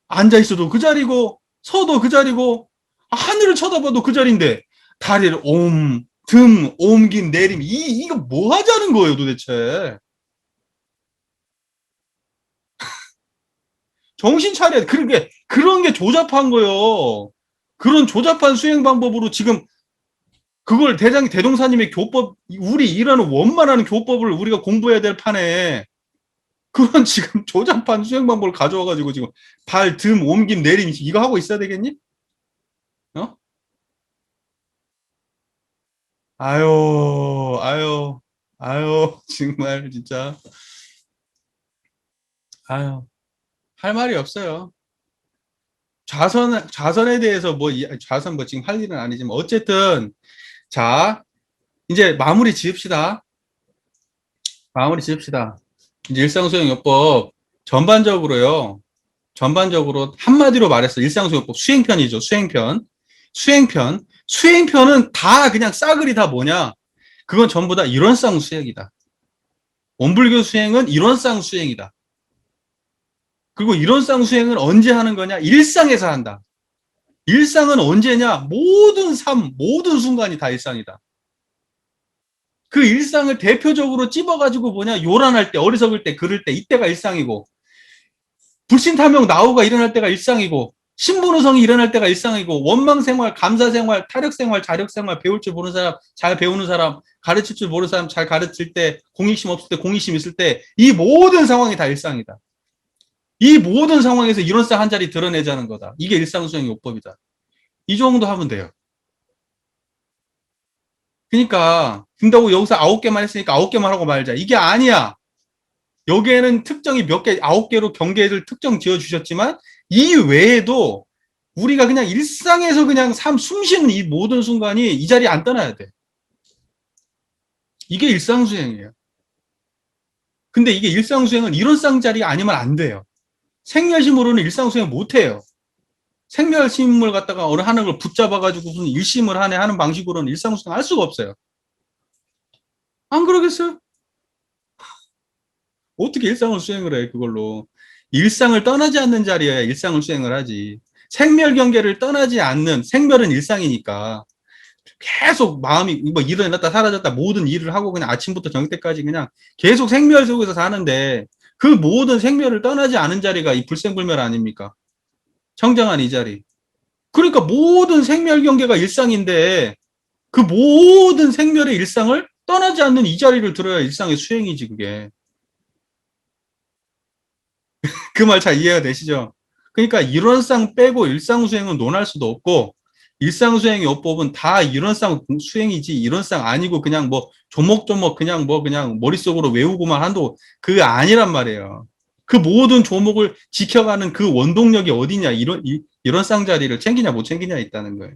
[SPEAKER 1] 앉아있어도 그 자리고, 서도 그 자리고, 하늘을 쳐다봐도 그 자리인데, 다리를 옮김, 내림, 이거 뭐 하자는 거예요, 도대체. 정신 차려. 그런 게 조잡한 거예요. 그런 조잡한 수행 방법으로 지금 그걸 대동사님의 교법, 우리 일하는 원만한 교법을 우리가 공부해야 될 판에 그런 지금 조잡한 수행 방법을 가져와가지고 지금 발, 등, 옮김, 내림, 이거 하고 있어야 되겠니? 어? 아유, 아유, 아유, 정말, 진짜. 아유, 할 말이 없어요. 좌선에 대해서 좌선 뭐 지금 할 일은 아니지만, 어쨌든, 자, 이제 마무리 지읍시다. 이제 일상수행요법 전반적으로요. 전반적으로 한마디로 말해서 일상수행요법 수행편이죠. 수행편은 다 그냥 싸그리 다 뭐냐? 그건 전부 다 이론상 수행이다. 원불교 수행은 이론상 수행이다. 그리고 이론상 수행은 언제 하는 거냐? 일상에서 한다. 일상은 언제냐? 모든 순간이 다 일상이다. 그 일상을 대표적으로 찝어가지고 뭐냐? 요란할 때, 어리석을 때, 그럴 때, 이때가 일상이고, 불신탐욕 나오가 일어날 때가 일상이고, 신분의성이 일어날 때가 일상이고, 원망생활, 감사생활, 타력생활, 자력생활, 배울 줄 모르는 사람, 잘 배우는 사람, 가르칠 줄 모르는 사람, 잘 가르칠 때, 공익심 없을 때, 공익심 있을 때, 이 모든 상황이 다 일상이다. 이 모든 상황에서 이론상 한 자리 드러내자는 거다. 이게 일상수행 요법이다. 이 정도 하면 돼요. 그러니까 근다고 여기서 9개만 했으니까 9개만 하고 말자. 이게 아니야. 여기에는 특정이 몇 개, 9개로 경계를 특정 지어 주셨지만 이 외에도 우리가 그냥 일상에서 그냥 숨 쉬는 이 모든 순간이 이 자리에 안 떠나야 돼. 이게 일상수행이에요. 근데 이게 일상수행은 이론상 자리가 아니면 안 돼요. 생멸심으로는 일상수행 못 해요. 생멸심을 갖다가 어느 하는 걸 붙잡아가지고 무슨 일심을 하는 방식으로는 일상수행 할 수가 없어요. 안 그러겠어요? 어떻게 일상을 수행을 해, 그걸로. 일상을 떠나지 않는 자리여야 일상을 수행을 하지. 생멸 경계를 떠나지 않는, 생멸은 일상이니까 계속 마음이 뭐 일어났다 사라졌다 모든 일을 하고 그냥 아침부터 저녁 때까지 그냥 계속 생멸 속에서 사는데 그 모든 생멸을 떠나지 않은 자리가 이 불생불멸 아닙니까? 청정한 이 자리. 그러니까 모든 생멸 경계가 일상인데 그 모든 생멸의 일상을 떠나지 않는 이 자리를 들어야 일상의 수행이지 그게. 그 말 잘 이해가 되시죠? 그러니까 이론상 빼고 일상 수행은 논할 수도 없고 일상 수행의 요법은 다 이론상 수행이지 이론상 아니고 그냥 뭐 조목조목 그냥 뭐 그냥 머릿속으로 외우고만 한도 그게 아니란 말이에요. 그 모든 조목을 지켜가는 그 원동력이 어디냐 이런 이론상 자리를 챙기냐 못 챙기냐 있다는 거예요.